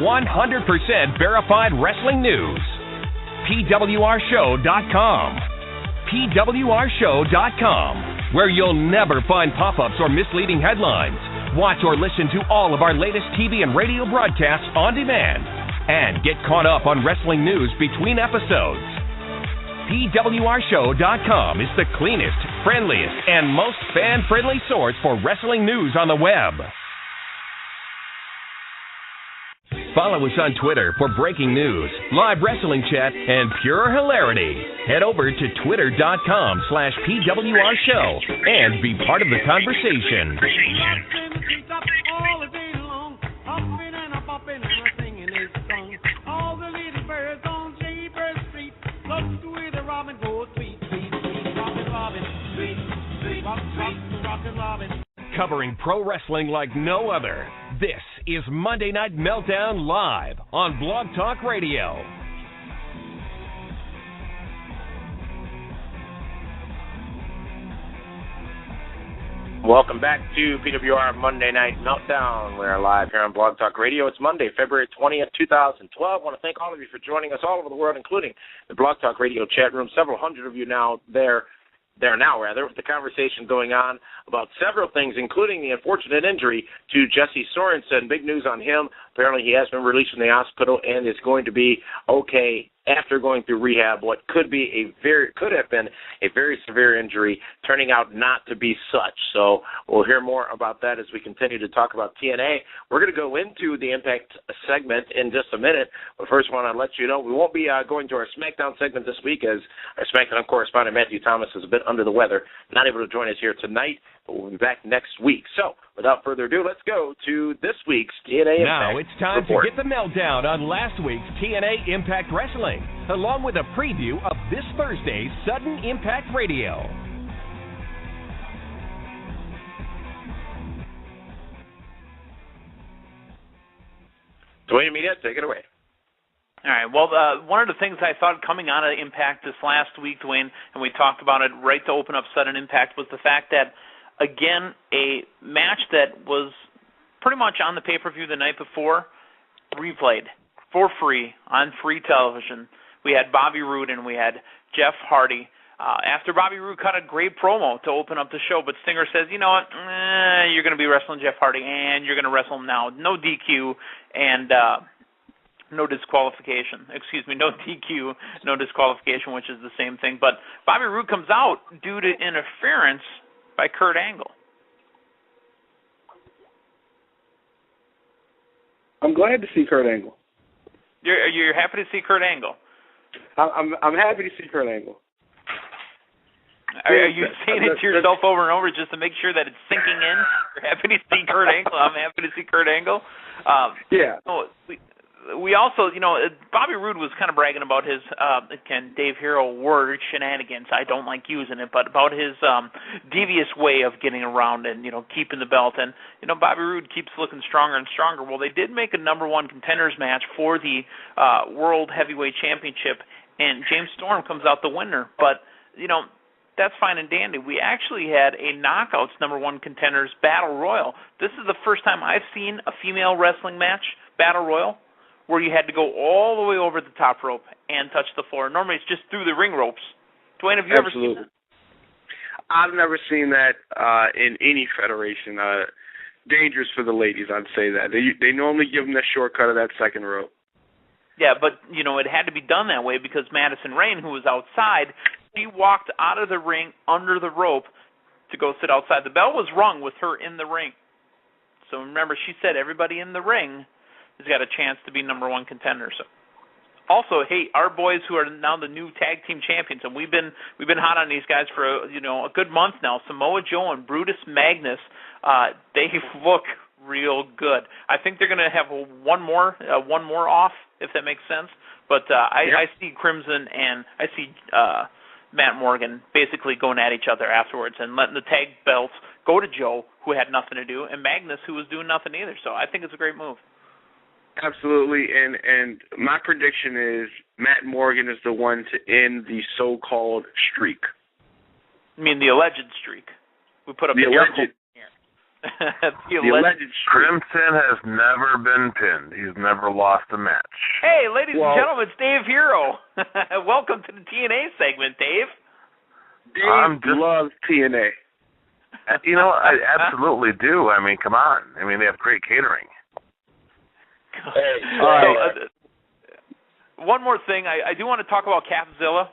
verified wrestling news. PWRshow.com. PWRshow.com, where you'll never find pop-ups or misleading headlines. Watch or listen to all of our latest TV and radio broadcasts on demand, and get caught up on wrestling news between episodes. PWRshow.com is the cleanest, friendliest, and most fan-friendly source for wrestling news on the web. Follow us on Twitter for breaking news, live wrestling chat, and pure hilarity. Head over to twitter.com/PWRshow and be part of the conversation. Covering pro wrestling like no other. This is Monday Night Meltdown live on Blog Talk Radio. Welcome back to PWR Monday Night Meltdown. We're live here on Blog Talk Radio. It's Monday, February 20th, 2012. I want to thank all of you for joining us all over the world, including the Blog Talk Radio chat room. Several hundred of you now there now, with the conversation going on about several things, including the unfortunate injury to Jesse Sorensen. Big news on him. Apparently he has been released from the hospital and is going to be okay after going through rehab. What could have been a very severe injury, turning out not to be such. So we'll hear more about that as we continue to talk about TNA. We're going to go into the Impact segment in just a minute, but first I want to let you know we won't be going to our SmackDown segment this week, as our SmackDown correspondent Matthew Thomas is a bit under the weather, not able to join us here tonight, but we'll be back next week. So without further ado, let's go to this week's TNA Impact Now it's time report. to get the meltdown on last week's TNA Impact Wrestling, along with a preview of this Thursday's Sudden Impact Radio. Dwayne Media, take it away. All right. Well, one of the things I thought coming out of Impact this last week, Dwayne, and we talked about it right to open up Sudden Impact, was the fact that, again, a match that was pretty much on the pay-per-view the night before, replayed for free on free television. We had Bobby Roode and we had Jeff Hardy. After Bobby Roode cut a great promo to open up the show, but Stinger says, you know what, you're going to be wrestling Jeff Hardy and you're going to wrestle him now. No DQ and no disqualification. Excuse me, no DQ, no disqualification, which is the same thing. But Bobby Roode comes out due to interference by Kurt Angle. I'm glad to see Kurt Angle. You're happy to see Kurt Angle? I'm happy to see Kurt Angle. Are you saying it to yourself over and over just to make sure that it's sinking in? You're happy to see Kurt Angle? I'm happy to see Kurt Angle. Yeah. Oh, we also, Bobby Roode was kind of bragging about his, again, Dave Hero word shenanigans. I don't like using it, but about his devious way of getting around and, keeping the belt. And, Bobby Roode keeps looking stronger and stronger. Well, they did make a number one contenders match for the World Heavyweight Championship, and James Storm comes out the winner. But, that's fine and dandy. We actually had a Knockouts number one contenders battle royal. This is the first time I've seen a female wrestling match battle royal where you had to go all the way over the top rope and touch the floor. Normally it's just through the ring ropes. Dwayne, have you ever seen that? I've never seen that in any federation. Dangerous for the ladies, I'd say that. They normally give them the shortcut of that second rope. Yeah, but, it had to be done that way because Madison Rayne, who was outside, she walked out of the ring under the rope to go sit outside. The bell was rung with her in the ring. So remember, she said everybody in the ring has got a chance to be number one contender. So, also, hey, our boys who are now the new tag team champions, and we've been hot on these guys for a good month now. Samoa Joe and Brutus Magnus, they look real good. I think they're going to have one more off, if that makes sense. But I see Crimson and I see Matt Morgan basically going at each other afterwards and letting the tag belts go to Joe, who had nothing to do, and Magnus, who was doing nothing either. So I think it's a great move. Absolutely, and my prediction is Matt Morgan is the one to end the so-called streak. You mean the alleged streak? We put up the alleged. the alleged streak. Crimson has never been pinned. He's never lost a match. Hey, ladies and gentlemen, it's Dave Hero. Welcome to the TNA segment, Dave. Dave loves TNA. I absolutely do. I mean, come on. I mean, they have great catering. Hey, one more thing. I do want to talk about Capzilla.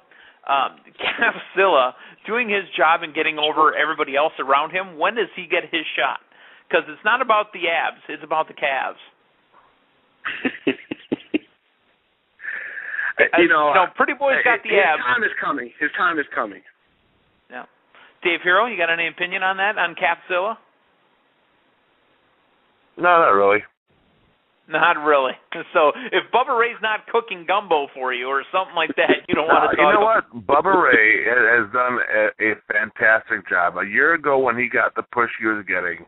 Capzilla doing his job and getting over everybody else around him. When does he get his shot? Because it's not about the abs. It's about the calves. Pretty Boy's got the abs. His time is coming. Yeah. Dave Hero, you got any opinion on that, on Capzilla? No, not really. Not really. So if Bubba Ray's not cooking gumbo for you or something like that, you don't want to talk about. You know what? Bubba Ray has done a fantastic job. A year ago when he got the push he was getting,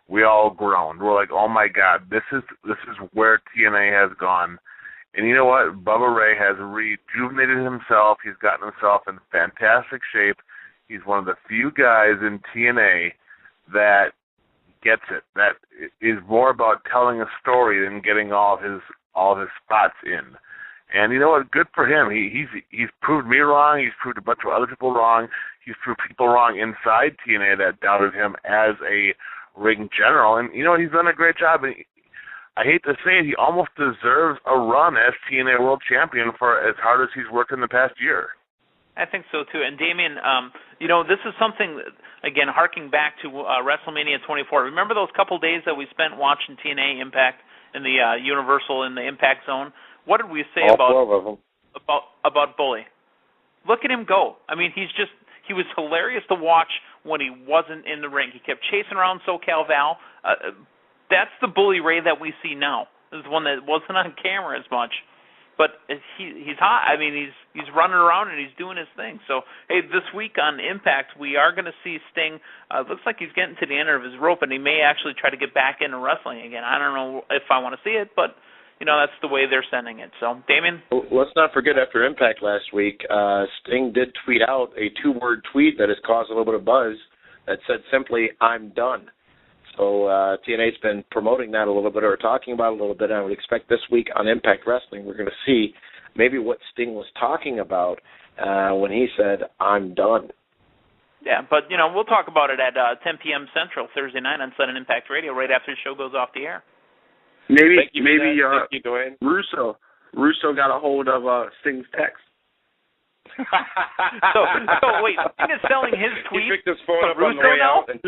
we all groaned. We're like, oh, my God, this is where TNA has gone. And you know what? Bubba Ray has rejuvenated himself. He's gotten himself in fantastic shape. He's one of the few guys in TNA that gets it. That is more about telling a story than getting all of his spots in. And you know what? Good for him. He's proved me wrong. He's proved a bunch of other people wrong. He's proved people wrong inside TNA that doubted him as a ring general. And you know what? He's done a great job. And I hate to say it, he almost deserves a run as TNA World Champion for as hard as he's worked in the past year. I think so, too. And, Damien, this is something, again, harking back to WrestleMania 24. Remember those couple days that we spent watching TNA Impact in the Universal in the Impact Zone? What did we say about Bully? Look at him go. I mean, he was hilarious to watch when he wasn't in the ring. He kept chasing around SoCal Val. That's the Bully Ray that we see now. This is one that wasn't on camera as much. But he's hot. I mean, he's running around and he's doing his thing. So, hey, this week on Impact, we are going to see Sting. Looks like he's getting to the end of his rope, and he may actually try to get back into wrestling again. I don't know if I want to see it, but, that's the way they're sending it. So, Damien? Let's not forget, after Impact last week, Sting did tweet out a 2-word tweet that has caused a little bit of buzz that said simply, "I'm done." So TNA's been promoting that a little bit or talking about it a little bit, and I would expect this week on Impact Wrestling we're going to see maybe what Sting was talking about when he said, "I'm done." Yeah, but, we'll talk about it at 10 p.m. Central Thursday night on Sudden Impact Radio right after the show goes off the air. Maybe Russo got a hold of Sting's text. so wait, Sting is selling his tweet. He picked his phone up on the way out and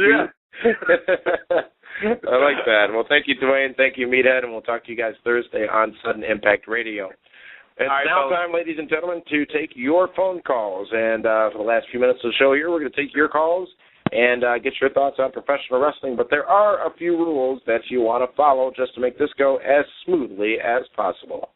I like that. Well, thank you, Dwayne. Thank you, Meathead, and we'll talk to you guys Thursday on Sudden Impact Radio. It's now time, ladies and gentlemen, to take your phone calls. And for the last few minutes of the show here, we're going to take your calls and get your thoughts on professional wrestling. But there are a few rules that you want to follow just to make this go as smoothly as possible.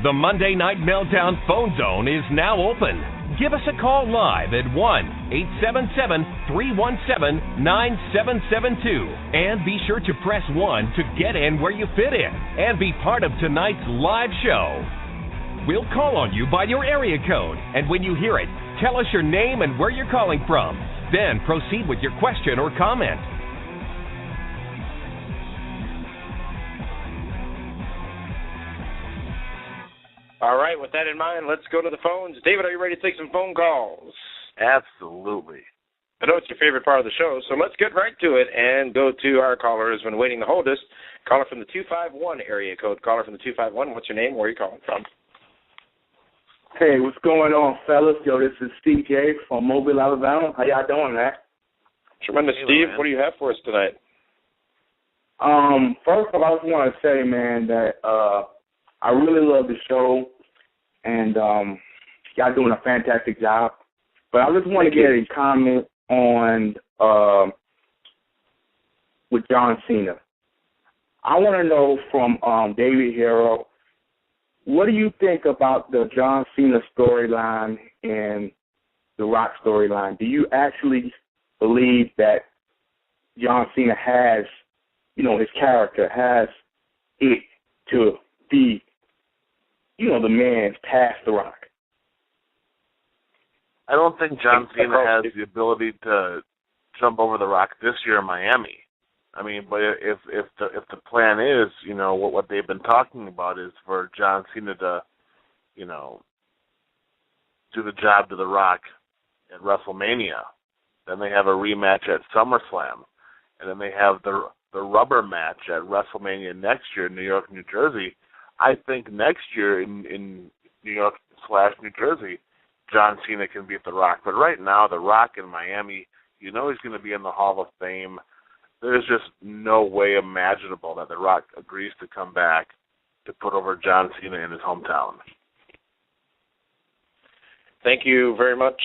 The Monday Night Meltdown phone zone is now open. Give us a call live at 1-877-317-9772. And be sure to press 1 to get in where you fit in and be part of tonight's live show. We'll call on you by your area code, and when you hear it, tell us your name and where you're calling from. Then proceed with your question or comment. All right, with that in mind, let's go to the phones. David, are you ready to take some phone calls? Absolutely. I know it's your favorite part of the show, so let's get right to it and go to our caller who's been waiting the oldest. Caller from the 251 area code. Caller from the 251, what's your name? Where are you calling from? Hey, what's going on, fellas? Yo, this is CJ from Mobile, Alabama. How y'all doing, man? Tremendous, hey, Steve. Man. What do you have for us tonight? First of all, I just want to say, man, that I really love the show, and y'all doing a fantastic job. But I just want to get a comment on with John Cena. I want to know from David Hero, what do you think about the John Cena storyline and the Rock storyline? Do you actually believe that John Cena has, his character has it to be, the man past the Rock? I don't think John Cena has the ability to jump over the Rock this year in Miami. I mean, but if the plan is, what they've been talking about is for John Cena to, do the job to the Rock at WrestleMania, then they have a rematch at SummerSlam, and then they have the rubber match at WrestleMania next year in New York, New Jersey. I think next year in New York/New Jersey, John Cena can beat The Rock. But right now, The Rock in Miami, he's going to be in the Hall of Fame. There's just no way imaginable that The Rock agrees to come back to put over John Cena in his hometown. Thank you very much,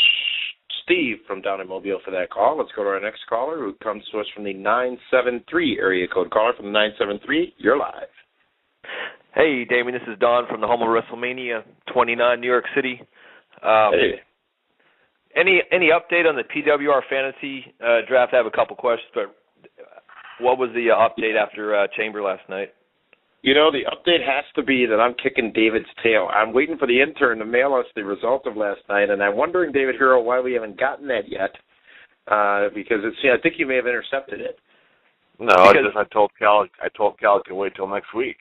Steve, from down in Mobile for that call. Let's go to our next caller, who comes to us from the 973 area code. Caller from the 973, you're live. Hey, Damien, this is Don from the home of WrestleMania 29, New York City. Hey. Any update on the PWR fantasy draft? I have a couple questions, but what was the update after Chamber last night? The update has to be that I'm kicking David's tail. I'm waiting for the intern to mail us the result of last night, and I'm wondering, David Hero, why we haven't gotten that yet, because I think you may have intercepted it. No, I told Cal to wait till next week.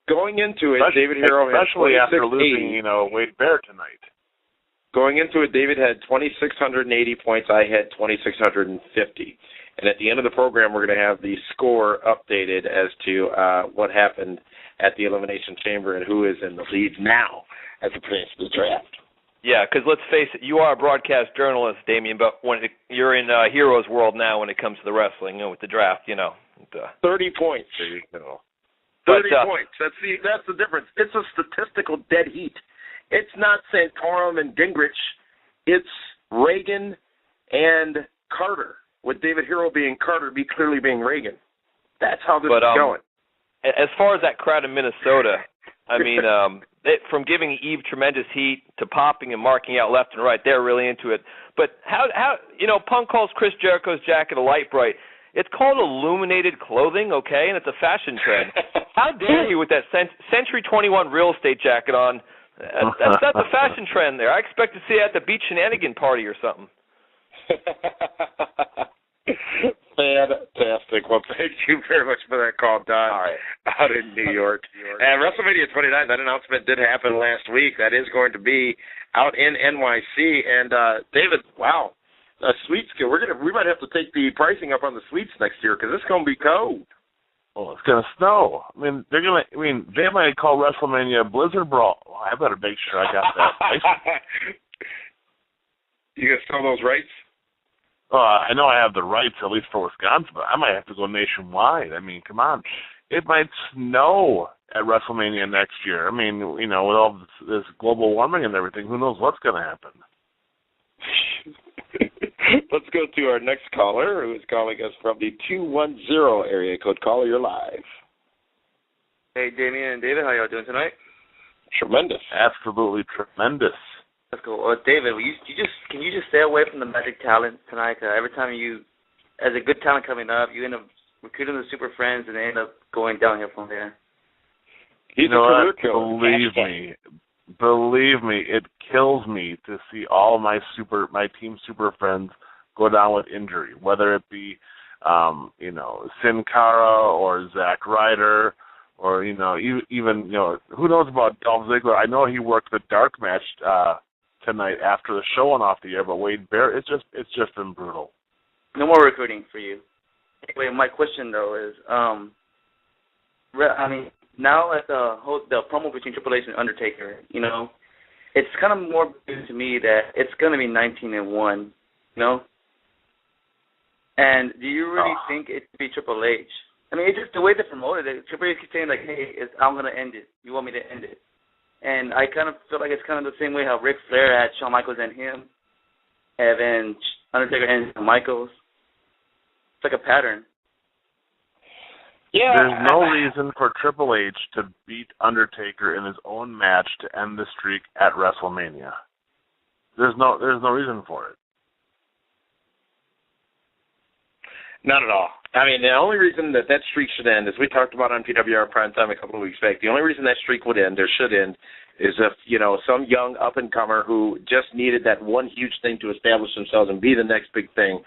Going into it, David Hero had especially after losing, Wade Bear tonight. Going into it, David had 2,680 points. I had 2,650. And at the end of the program, we're going to have the score updated as to what happened at the Elimination Chamber and who is in the lead now as it pertains to the draft. Yeah, because let's face it, you are a broadcast journalist, Damien, but you're in Hero's world now when it comes to the wrestling, with the draft, 30 points. There you go. 30 points. That's the difference. It's a statistical dead heat. It's not Santorum and Gingrich. It's Reagan and Carter, with David Hero being Carter, clearly being Reagan. That's how this is going. As far as that crowd in Minnesota, I mean, from giving Eve tremendous heat to popping and marking out left and right, they're really into it. But how Punk calls Chris Jericho's jacket a light bright. It's called illuminated clothing, okay, and it's a fashion trend. How dare you with that Century 21 real estate jacket on? That's a fashion trend there. I expect to see it at the beach shenanigan party or something. Fantastic. Well, thank you very much for that call, Don, out in New York. And WrestleMania 29, that announcement did happen last week. That is going to be out in NYC. And, David, wow, suites, we might have to take the pricing up on the suites next year because it's going to be cold. Well, it's going to snow. They might call WrestleMania Blizzard Brawl. Well, I better make sure I got that. You going to sell those rights? I know I have the rights, at least for Wisconsin, but I might have to go nationwide. Come on. It might snow at WrestleMania next year. With all this global warming and everything, who knows what's going to happen? Let's go to our next caller, who is calling us from the 210 area code. Caller, you're live. Hey, Damian and David, how y'all doing tonight? Tremendous. Absolutely tremendous. That's cool. David, can you just stay away from the magic talent tonight? Cause every time as a good talent coming up, you end up recruiting the super friends, and they end up going downhill from there. He's a career killer. Believe me, it kills me to see all my team super friends go down with injury, whether it be Sin Cara or Zack Ryder, or even who knows about Dolph Ziggler. I know he worked the dark match tonight after the show went off the air, but Wade Barrett, it's just been brutal. No more recruiting for you. Anyway, my question though is, now at the promo between Triple H and Undertaker, it's kind of more to me that it's going to be 19-1, And do you really think it could be Triple H? I mean, it's just the way they promoted it. Triple H keeps saying, like, hey, I'm going to end it. You want me to end it? And I kind of feel like it's kind of the same way how Ric Flair had Shawn Michaels end him, and then Undertaker ends Michaels. It's like a pattern. Yeah. There's no reason for Triple H to beat Undertaker in his own match to end the streak at WrestleMania. There's no reason for it. Not at all. I mean, the only reason that streak should end, as we talked about on PWR Primetime a couple of weeks back, the only reason that streak would end, or should end, is if, some young up-and-comer who just needed that one huge thing to establish themselves and be the next big thing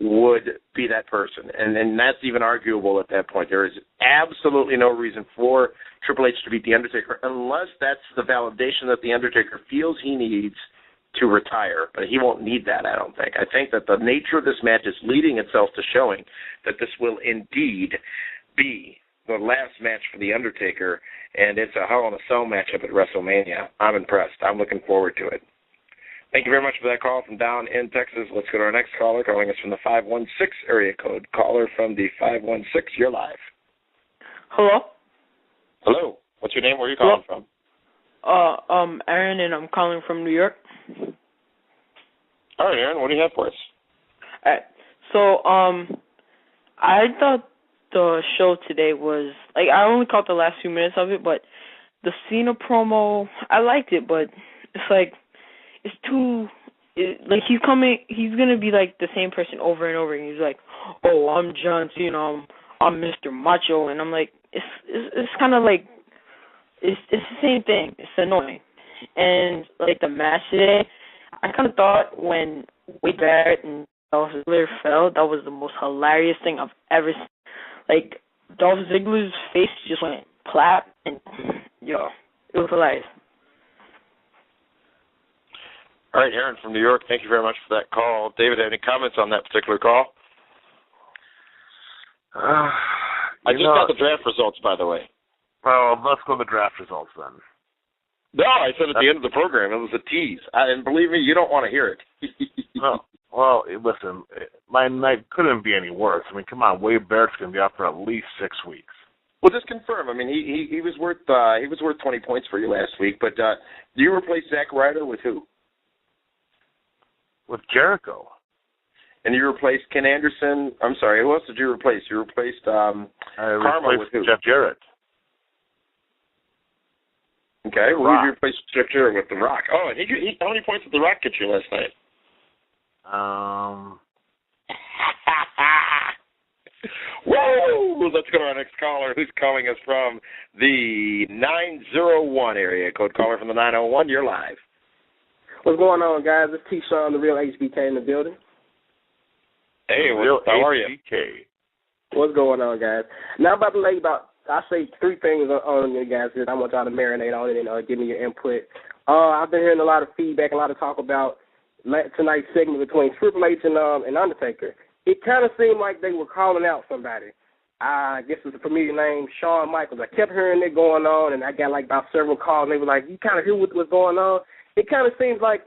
would be that person. And that's even arguable at that point. There is absolutely no reason for Triple H to beat The Undertaker unless that's the validation that The Undertaker feels he needs to retire. But he won't need that, I don't think. I think that the nature of this match is leading itself to showing that this will indeed be the last match for The Undertaker, and it's a Hell in a Cell matchup at WrestleMania. I'm impressed. I'm looking forward to it. Thank you very much for that call from down in Texas. Let's go to our next caller, calling us from the 516 area code. Caller from the 516, you're live. Hello? Hello. What's your name? Where are you calling from? Aaron, and I'm calling from New York. All right, Aaron, what do you have for us? All right. So, I thought the show today was, I only caught the last few minutes of it, but the Cena promo, I liked it, but it's it's too, he's going to be the same person over and over, and he's like, oh, I'm John Cena, I'm Mr. Macho, and I'm like, it's kind of it's the same thing. It's annoying. And, the match today, I kind of thought when Wade Barrett and Dolph Ziggler fell, that was the most hilarious thing I've ever seen. Dolph Ziggler's face just went plap, and, it was hilarious. All right, Aaron from New York, thank you very much for that call. David, any comments on that particular call? I just got the draft results, by the way. Well, let's go to the draft results then. No, I said at the end of the program. It was a tease. And believe me, you don't want to hear it. Well, listen, my night couldn't be any worse. I mean, come on, Wade Barrett's going to be out for at least 6 weeks. Well, just confirm. I mean, he was worth 20 points for you last week. But do you replace Zack Ryder with who? With Jericho. And you replaced Ken Anderson. I'm sorry, who else did you replace? You replaced Karma with who? Jeff Jarrett. Okay, well, you replaced Jeff Jarrett with The Rock. Oh, and he how many points did The Rock get you last night? Whoa! Let's go to our next caller, who's calling us from the 901 area code. Caller from the 901, you're live. What's going on, guys? It's T-Sean, the real HBK in the building. Hey, how are you? What's going on, guys? Now I'm about to lay I say 3 things on you guys that I want y'all to marinate on it and give me your input. I've been hearing a lot of feedback, a lot of talk about tonight's segment between Triple H and Undertaker. It kind of seemed like they were calling out somebody. I guess it's a familiar name, Shawn Michaels. I kept hearing it going on, and I got about several calls, and they were like, you kind of hear what's going on? It kind of seems like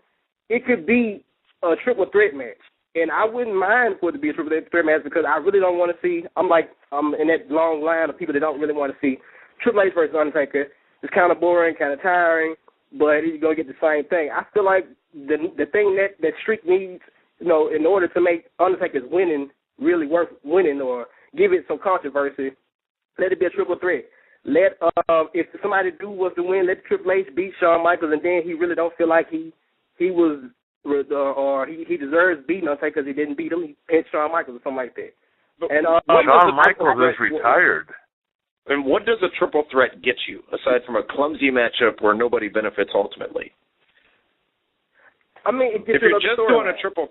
it could be a triple threat match. And I wouldn't mind for it to be a triple threat match because I really don't want to see, I'm in that long line of people that don't really want to see Triple H versus Undertaker. It's kind of boring, kind of tiring, but he's going to get the same thing. I feel like the thing that streak needs in order to make Undertaker's winning really worth winning or give it some controversy, let it be a triple threat. Let if somebody was to win, let Triple H beat Shawn Michaels, and then he really don't feel like he was or he deserves beating Undertaker because he didn't beat him. He pinned Shawn Michaels or something like that. And Shawn Michaels is retired. And what does a triple threat get you aside from a clumsy matchup where nobody benefits ultimately? I mean, if you're just doing a triple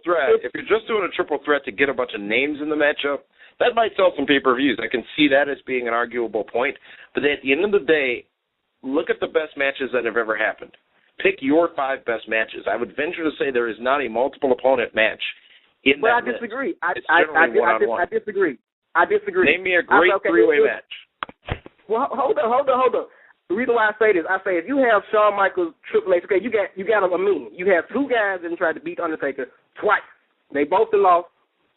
threat to get a bunch of names in the matchup, that might sell some pay-per-views. I can see that as being an arguable point. But at the end of the day, look at the best matches that have ever happened. Pick your 5 best matches. I would venture to say there is not a multiple opponent match in that I list. disagree. I disagree. I disagree. Name me a great three-way match. Well, hold on. The reason why I say this, if you have Shawn Michaels, Triple H, okay, you got a mean. You have 2 guys that tried to beat Undertaker twice. They both lost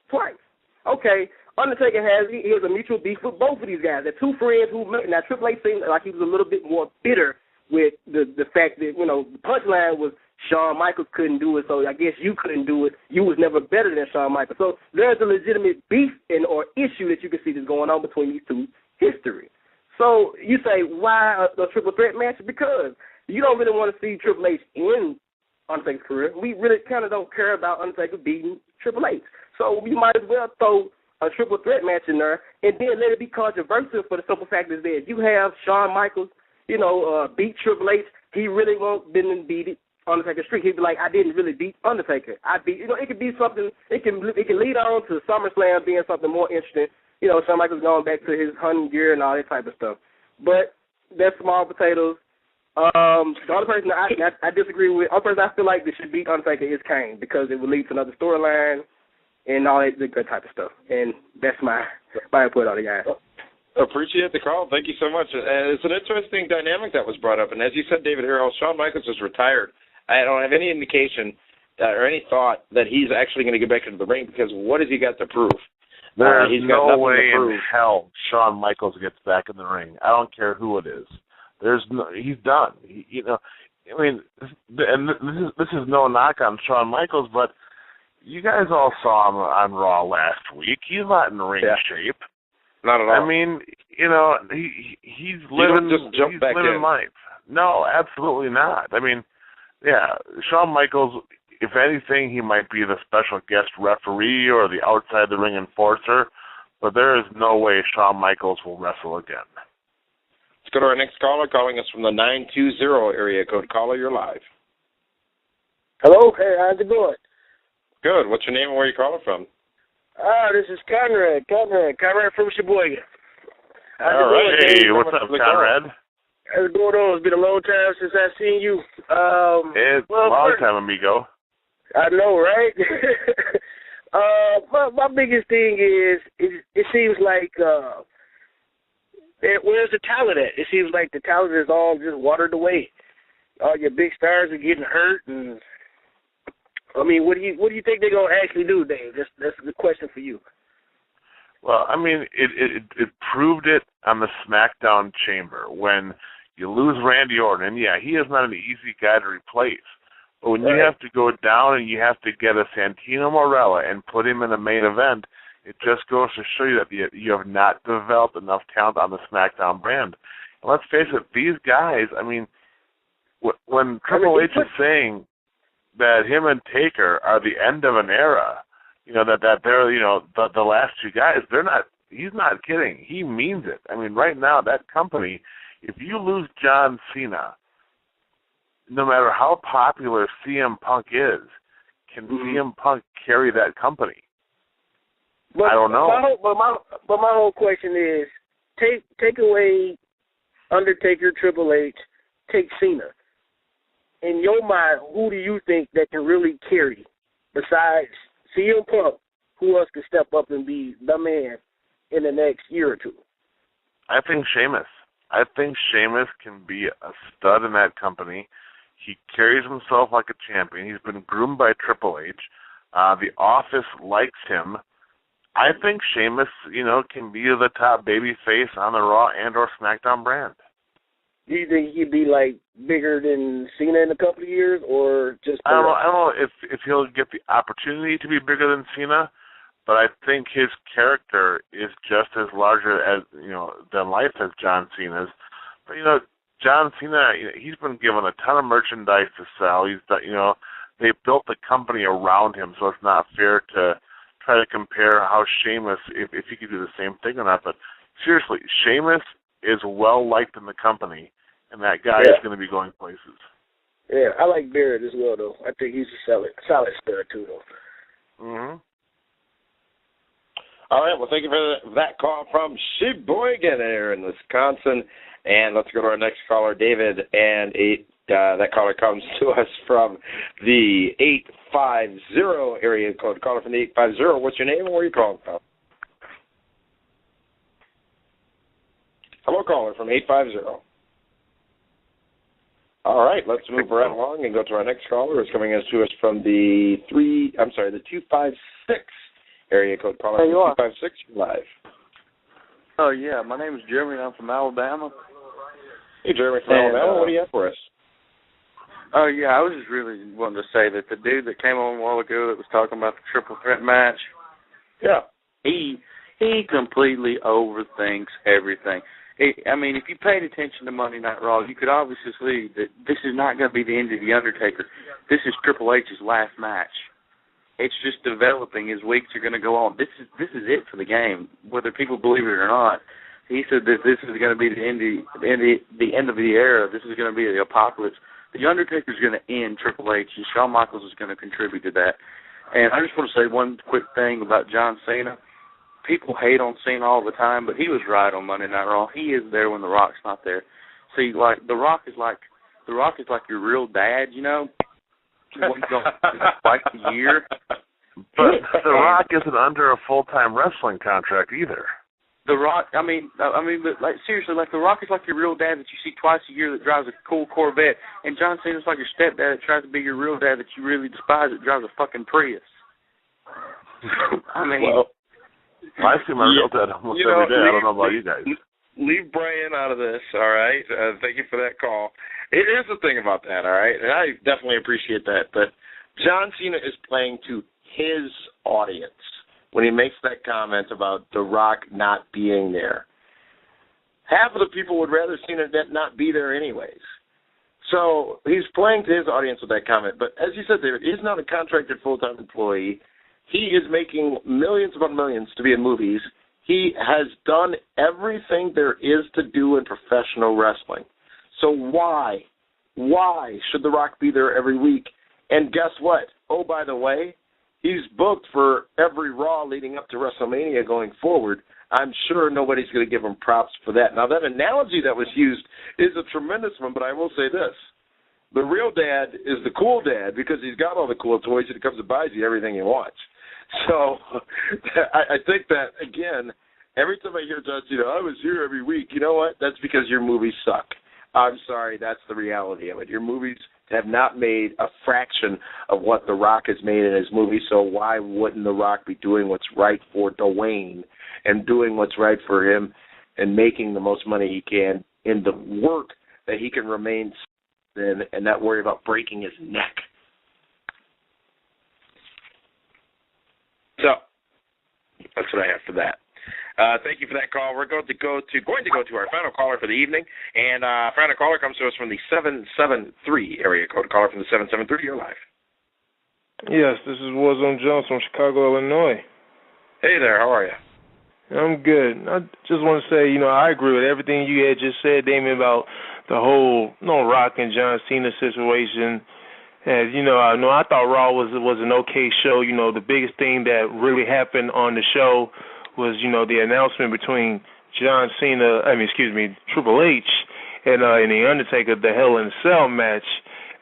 twice. Okay, Undertaker has a mutual beef with both of these guys. They're 2 friends who met. Now Triple H seemed like he was a little bit more bitter with the fact that the punchline was Shawn Michaels couldn't do it, so I guess you couldn't do it. You was never better than Shawn Michaels. So there's a legitimate beef or issue that you can see that's going on between these 2 history. So you say, why a triple threat match? Because you don't really want to see Triple H in Undertaker's career. We really kind of don't care about Undertaker beating Triple H. So you might as well throw a triple threat match in there and then let it be controversial for the simple fact that you have Shawn Michaels, beat Triple H. He really didn't beat it Undertaker streak. He'd be like, I didn't really beat Undertaker. It could be something. It can lead on to SummerSlam being something more interesting. Shawn Michaels going back to his hunting gear and all that type of stuff. But that's small potatoes. The only person I disagree with, the only person I feel like that should beat Undertaker is Kane because it would lead to another storyline and all that good type of stuff. And that's my input on it, guys. Appreciate the call. Thank you so much. It's an interesting dynamic that was brought up. And as you said, David Harrell, Shawn Michaels is retired. I don't have any indication or any thought that he's actually going to get back into the ring because what has he got to prove? There's no way in hell Shawn Michaels gets back in the ring. I don't care who it is. He's done. This is no knock on Shawn Michaels, but you guys all saw him on Raw last week. He's not in ring shape. Not at all. He's living. Just jump back in. Life. No, absolutely not. Shawn Michaels. If anything, he might be the special guest referee or the outside the ring enforcer, but there is no way Shawn Michaels will wrestle again. Let's go to our next caller, calling us from the 920 area code. Caller, you're live. Hello, hey, how's it going? Good. What's your name and where you calling from? This is Conrad from Sheboygan. All right. Hey, what's up, Conrad? How's it going on? It's been a long time since I've seen you. It's a long time, amigo. I know, right? My biggest thing is it seems like where's the talent at? It seems like the talent is all just watered away. All your big stars are getting hurt, and what do you think they're gonna actually do, Dave? That's the question for you. Well, it proved it on the SmackDown Chamber when you lose Randy Orton, and he is not an easy guy to replace. But when you have to go down and you have to get a Santino Marella and put him in the main event, it just goes to show you that you have not developed enough talent on the SmackDown brand. And let's face it, these guys, when Triple H is saying that him and Taker are the end of an era, that they're, the last 2 guys, he's not kidding. He means it. Right now, that company, if you lose John Cena, no matter how popular CM Punk is, can CM Punk carry that company? I don't know. My whole question is, take away Undertaker, Triple H, take Cena. In your mind, who do you think that can really carry besides CM Punk? Who else can step up and be the man in the next year or 2? I think Sheamus. I think Sheamus can be a stud in that company. He carries himself like a champion. He's been groomed by Triple H. The Office likes him. I think Sheamus, can be the top baby face on the Raw and or SmackDown brand. Do you think he'd be like bigger than Cena in a couple of years, or just? I don't know if he'll get the opportunity to be bigger than Cena, but I think his character is just as larger as than life as John Cena's. But John Cena, he's been given a ton of merchandise to sell. He's they built the company around him, so it's not fair to try to compare how Sheamus, if he could do the same thing or not. But seriously, Sheamus is well liked in the company, and that guy is going to be going places. Yeah, I like Barrett as well, though. I think he's a solid star too, though. Mhm. All right. Well, thank you for that call from Sheboygan there in Wisconsin, and let's go to our next caller, David, and that caller comes to us from the 850 area code. Caller from the 850. What's your name and where are you calling from? Hello, caller from 850. All right, let's move right along and go to our next caller. It's coming to us from the 256 area code. Caller from 256. You're live. Oh, yeah. My name is Jeremy. I'm from Alabama. Hey, Jeremy from Alabama. What do you have for us? Oh, yeah. I was just really wanting to say that the dude that came on a while ago that was talking about the triple threat match, he completely overthinks everything. I mean, if you paid attention to Monday Night Raw, you could obviously see that this is not going to be the end of The Undertaker. This is Triple H's last match. It's just developing as weeks are going to go on. This is it for the game, whether people believe it or not. He said that this is going to be the end of the era. This is going to be the apocalypse. The Undertaker is going to end Triple H, and Shawn Michaels is going to contribute to that. And I just want to say one quick thing about John Cena. People hate on Cena all the time, but he was right on Monday Night Raw. He is there when The Rock's not there. See, like The Rock is like your real dad, you know. Twice a year. But The Rock isn't under a full-time wrestling contract either. The Rock, I mean, but like seriously, like The Rock is like your real dad that you see twice a year that drives a cool Corvette, and John Cena's like your stepdad that tries to be your real dad that you really despise that drives a fucking Prius. I mean. Well, I see my real dad almost every day. I don't know about you guys. Leave Brian out of this, all right? Thank you for that call. Here's the thing about that, all right? And I definitely appreciate that. But John Cena is playing to his audience when he makes that comment about The Rock not being there. Half of the people would rather Cena not be there anyways. So he's playing to his audience with that comment. But as you said there, he's not a contracted full-time employee. He is making millions upon millions to be in movies. He has done everything there is to do in professional wrestling. So why should The Rock be there every week? And guess what? Oh, by the way, he's booked for every Raw leading up to WrestleMania going forward. I'm sure nobody's going to give him props for that. Now, that analogy that was used is a tremendous one, but I will say this. The real dad is the cool dad because he's got all the cool toys and he comes and buys you everything he wants. So I think that, again, every time I hear John Cena, I was here every week, you know what? That's because your movies suck. I'm sorry, that's the reality of it. Your movies have not made a fraction of what The Rock has made in his movies, so why wouldn't The Rock be doing what's right for Dwayne and doing what's right for him and making the most money he can in the work that he can remain in and not worry about breaking his neck? So that's what I have for that. Thank you for that call. We're going to go to our final caller for the evening, and final caller comes to us from the 773 area code. Caller from the 773. You're live. Yes, this is Warzone Jones from Chicago, Illinois. Hey there. How are you? I'm good. I just want to say, I agree with everything you had just said, Damien, about the whole Rock and John Cena situation. And, I thought Raw was an okay show. The biggest thing that really happened on the show was, the announcement between Triple H and The Undertaker, the Hell in a Cell match.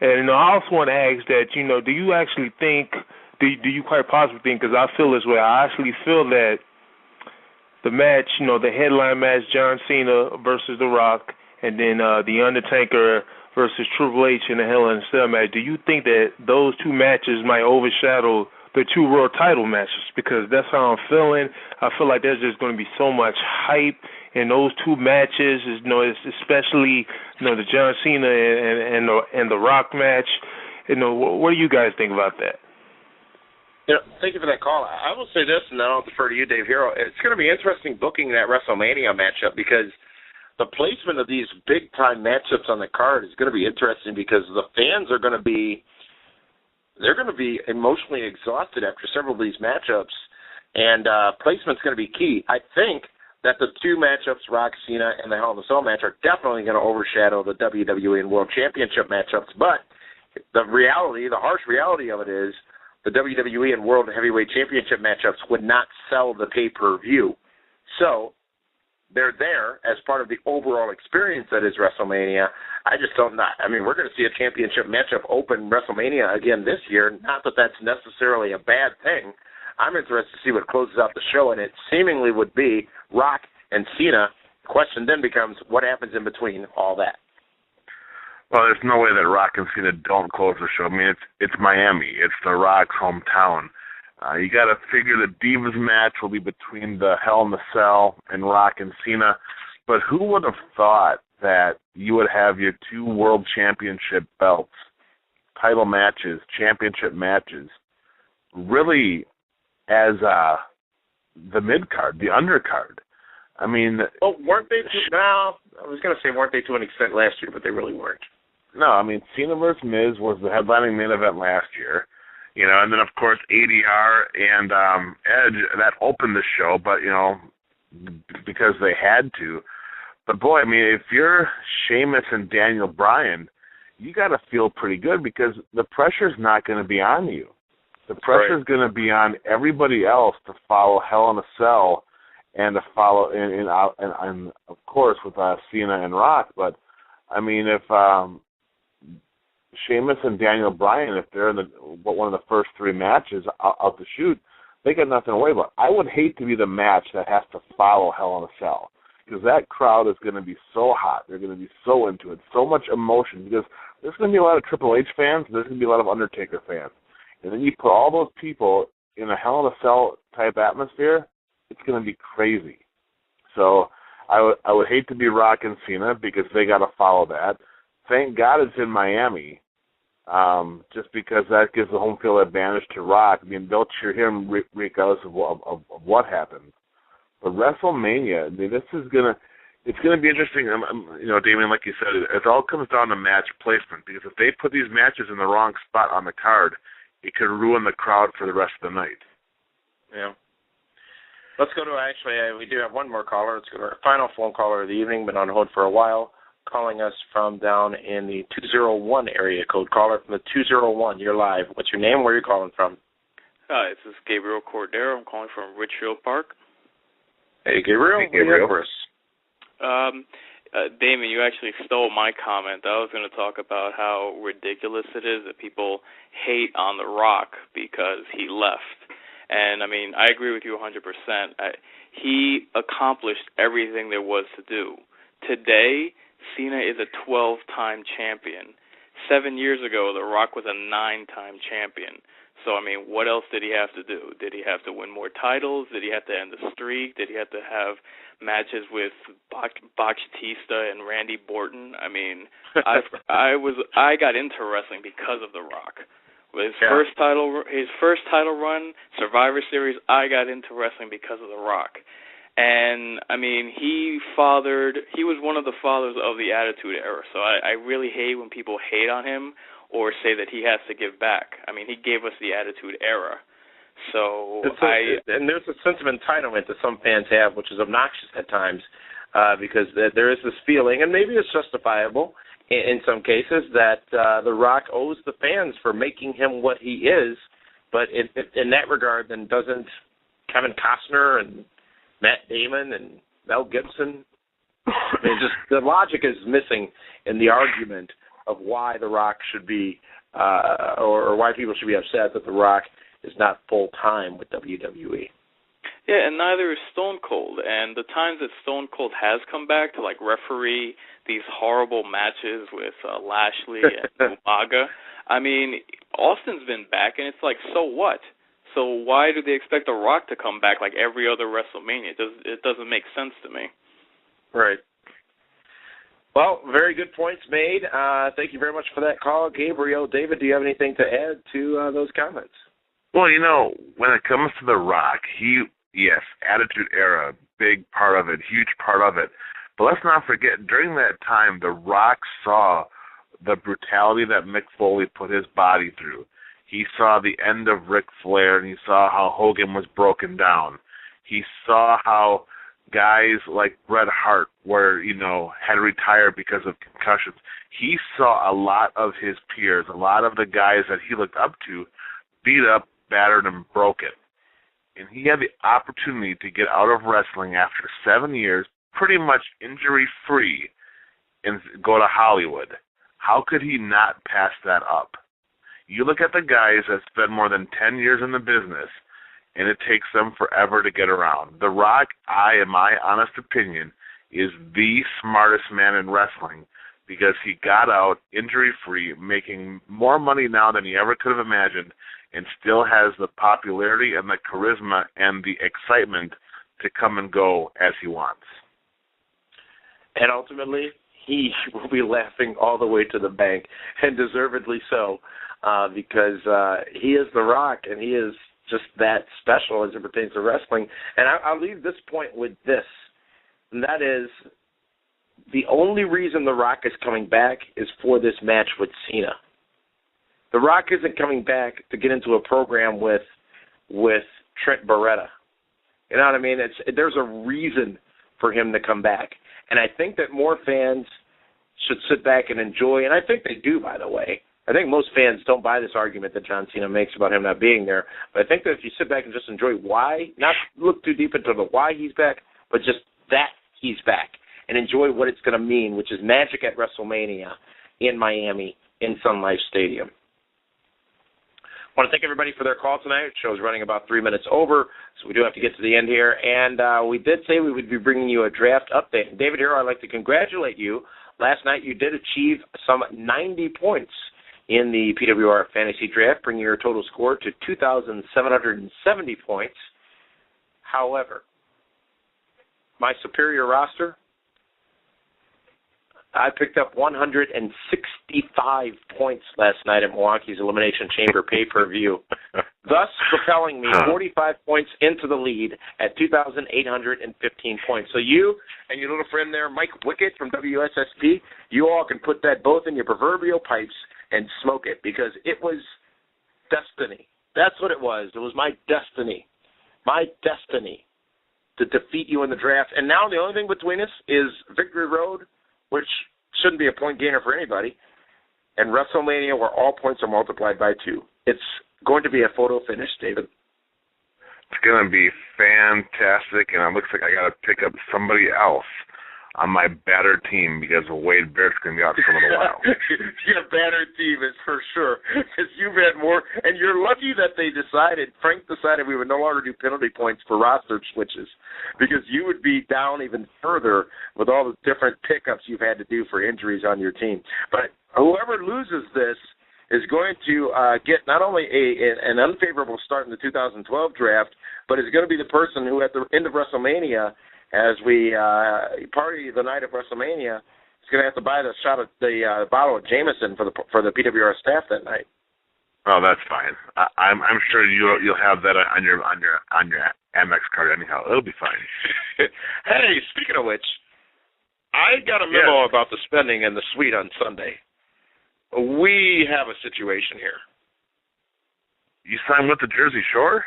And, I also want to ask that, do you actually think, do you quite possibly think, because I feel this way, I actually feel that the match, the headline match, John Cena versus The Rock, and then The Undertaker versus Triple H in the Hell in a Cell match, do you think that those two matches might overshadow the two world title matches? Because that's how I'm feeling. I feel like there's just going to be so much hype in those two matches, especially the John Cena and the Rock match. What do you guys think about that? Thank you for that call. I will say this, and then I'll defer to you, Dave Hero. It's going to be interesting booking that WrestleMania matchup because the placement of these big-time matchups on the card is going to be interesting because the fans are going to be emotionally exhausted after several of these matchups, and placement's going to be key. I think that the two matchups, Rock, Cena, and the Hell in a Cell match, are definitely going to overshadow the WWE and World Championship matchups, but the harsh reality of it is the WWE and World Heavyweight Championship matchups would not sell the pay-per-view. So they're there as part of the overall experience that is WrestleMania. I just don't know. I mean, we're going to see a championship matchup open WrestleMania again this year. Not that that's necessarily a bad thing. I'm interested to see what closes out the show, and it seemingly would be Rock and Cena. The question then becomes, what happens in between all that? Well, there's no way that Rock and Cena don't close the show. I mean, it's Miami. It's The Rock's hometown. You got to figure the Divas match will be between the Hell in the Cell and Rock and Cena. But who would have thought that you would have your two World Championship belts, title matches, championship matches, really as the mid-card, the undercard? I mean... Well, weren't they? I was going to say weren't they to an extent last year, but they really weren't. No, I mean, Cena vs. Miz was the headlining main event last year, and then, of course, ADR and Edge, that opened the show, but, because they had to. But, boy, I mean, if you're Sheamus and Daniel Bryan, you got to feel pretty good because the pressure's not going to be on you. The pressure's going to be on everybody else to follow Hell in a Cell and to follow, and of course, with Cena and Rock, but, I mean, if... Sheamus and Daniel Bryan, if they're in one of the first three matches out the chute, they got nothing to worry about. I would hate to be the match that has to follow Hell in a Cell because that crowd is going to be so hot. They're going to be so into it, so much emotion because there's going to be a lot of Triple H fans, there's going to be a lot of Undertaker fans. And then you put all those people in a Hell in a Cell type atmosphere, it's going to be crazy. So I would hate to be Rock and Cena because they got to follow that. Thank God it's in Miami, just because that gives the home field advantage to Rock. I mean, they'll cheer him regardless of what happens. But WrestleMania, I mean, it's gonna be interesting. Damien, like you said, it all comes down to match placement because if they put these matches in the wrong spot on the card, it could ruin the crowd for the rest of the night. Yeah. Let's go to we do have one more caller. Let's go to our final phone caller of the evening. Been on hold for a while. Calling us from down in the 201 area code. Caller from the 201. You're live. What's your name? Where are you calling from? Hi, this is Gabriel Cordero. I'm calling from Richfield Park. Hey, Gabriel. Hey, Gabriel. What do you have for us? Damon, you actually stole my comment. I was going to talk about how ridiculous it is that people hate on The Rock because he left. And, I mean, I agree with you 100%. He accomplished everything there was to do. Today, Cena is a 12-time champion. 7 years ago, The Rock was a 9-time champion. So, I mean, what else did he have to do? Did he have to win more titles? Did he have to end the streak? Did he have to have matches with Batista and Randy Orton? I mean, I got into wrestling because of The Rock. His first title run, Survivor Series, I got into wrestling because of The Rock. And, I mean, he was one of the fathers of the Attitude Era, so I really hate when people hate on him or say that he has to give back. I mean, he gave us the Attitude Era. So and there's a sense of entitlement that some fans have, which is obnoxious at times, because there is this feeling, and maybe it's justifiable in some cases, that The Rock owes the fans for making him what he is, but in that regard, then doesn't Kevin Costner and Matt Damon and Mel Gibson. I mean, just the logic is missing in the argument of why The Rock should be, or why people should be upset that The Rock is not full-time with WWE. Yeah, and neither is Stone Cold. And the times that Stone Cold has come back to, referee these horrible matches with Lashley and Umaga, I mean, Austin's been back, and it's so what? So why do they expect The Rock to come back like every other WrestleMania? It doesn't make sense to me. Right. Well, very good points made. Thank you very much for that call, Gabriel. David, do you have anything to add to those comments? Well, when it comes to The Rock, yes, Attitude Era, big part of it, huge part of it. But let's not forget, during that time, The Rock saw the brutality that Mick Foley put his body through. He saw the end of Ric Flair, and he saw how Hogan was broken down. He saw how guys like Bret Hart had retired because of concussions. He saw a lot of his peers, a lot of the guys that he looked up to, beat up, battered, and broken. And he had the opportunity to get out of wrestling after 7 years, pretty much injury-free, and go to Hollywood. How could he not pass that up? You look at the guys that spend more than 10 years in the business, and it takes them forever to get around. The Rock, in my honest opinion, is the smartest man in wrestling because he got out injury-free, making more money now than he ever could have imagined, and still has the popularity and the charisma and the excitement to come and go as he wants. And ultimately, he will be laughing all the way to the bank, and deservedly so, because he is The Rock, and he is just that special as it pertains to wrestling. And I'll leave this point with this, and that is the only reason The Rock is coming back is for this match with Cena. The Rock isn't coming back to get into a program with Trent Beretta. You know what I mean? There's a reason for him to come back. And I think that more fans should sit back and enjoy, and I think they do, by the way. I think most fans don't buy this argument that John Cena makes about him not being there. But I think that if you sit back and just enjoy why, not look too deep into the why he's back, but just that he's back, and enjoy what it's going to mean, which is magic at WrestleMania in Miami in Sun Life Stadium. I want to thank everybody for their call tonight. The show's running about 3 minutes over, so we do have to get to the end here. And we did say we would be bringing you a draft update. David Hero, I'd like to congratulate you. Last night you did achieve some 90 points in the PWR Fantasy Draft, bringing your total score to 2,770 points. However, my superior roster, I picked up 165 points last night at Milwaukee's Elimination Chamber pay-per-view, thus propelling me 45 points into the lead at 2,815 points. So you and your little friend there, Mike Wickett from WSSP, you all can put that both in your proverbial pipes and smoke it, because it was destiny. That's what it was. It was my destiny to defeat you in the draft. And now the only thing between us is Victory Road, which shouldn't be a point gainer for anybody, and WrestleMania, where all points are multiplied by 2. It's going to be a photo finish, David. It's going to be fantastic, and it looks like I got to pick up somebody else on my battered team because Wade Barrett's going to be out for a little while. Your battered team is for sure, because you've had more, and you're lucky that Frank decided we would no longer do penalty points for roster switches, because you would be down even further with all the different pickups you've had to do for injuries on your team. But whoever loses this is going to get not only an unfavorable start in the 2012 draft, but is going to be the person who at the end of WrestleMania, as we party the night of WrestleMania, is going to have to buy the bottle of Jameson for the PWR staff that night. Oh, that's fine. I'm sure you'll have that on your Amex card anyhow. It'll be fine. Hey, speaking of which, I got a memo about the spending in the suite on Sunday. We have a situation here. You signed with the Jersey Shore?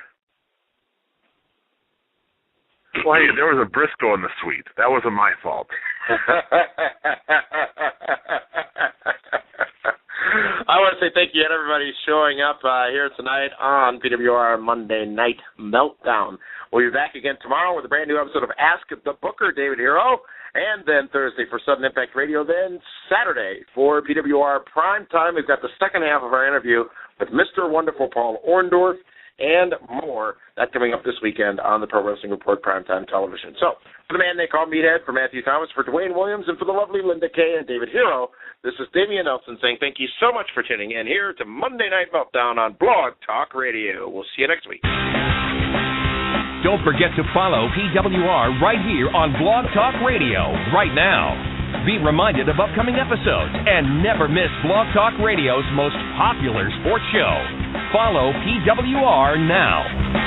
Well, hey, there was a Briscoe in the suite. That wasn't my fault. I want to say thank you to everybody showing up here tonight on PWR Monday Night Meltdown. We'll be back again tomorrow with a brand new episode of Ask the Booker, David Hero, and then Thursday for Sudden Impact Radio, then Saturday for PWR Prime Time. We've got the second half of our interview with Mr. Wonderful Paul Orndorff, and more. That coming up this weekend on the Pro Wrestling Report Primetime Television. So, for the man they call Meathead, for Matthew Thomas, for Dwayne Williams, and for the lovely Linda Kay and David Hero, this is Damian Nelson saying thank you so much for tuning in here to Monday Night Meltdown on Blog Talk Radio. We'll see you next week. Don't forget to follow PWR right here on Blog Talk Radio right now. Be reminded of upcoming episodes and never miss Blog Talk Radio's most popular sports show. Follow PWR now.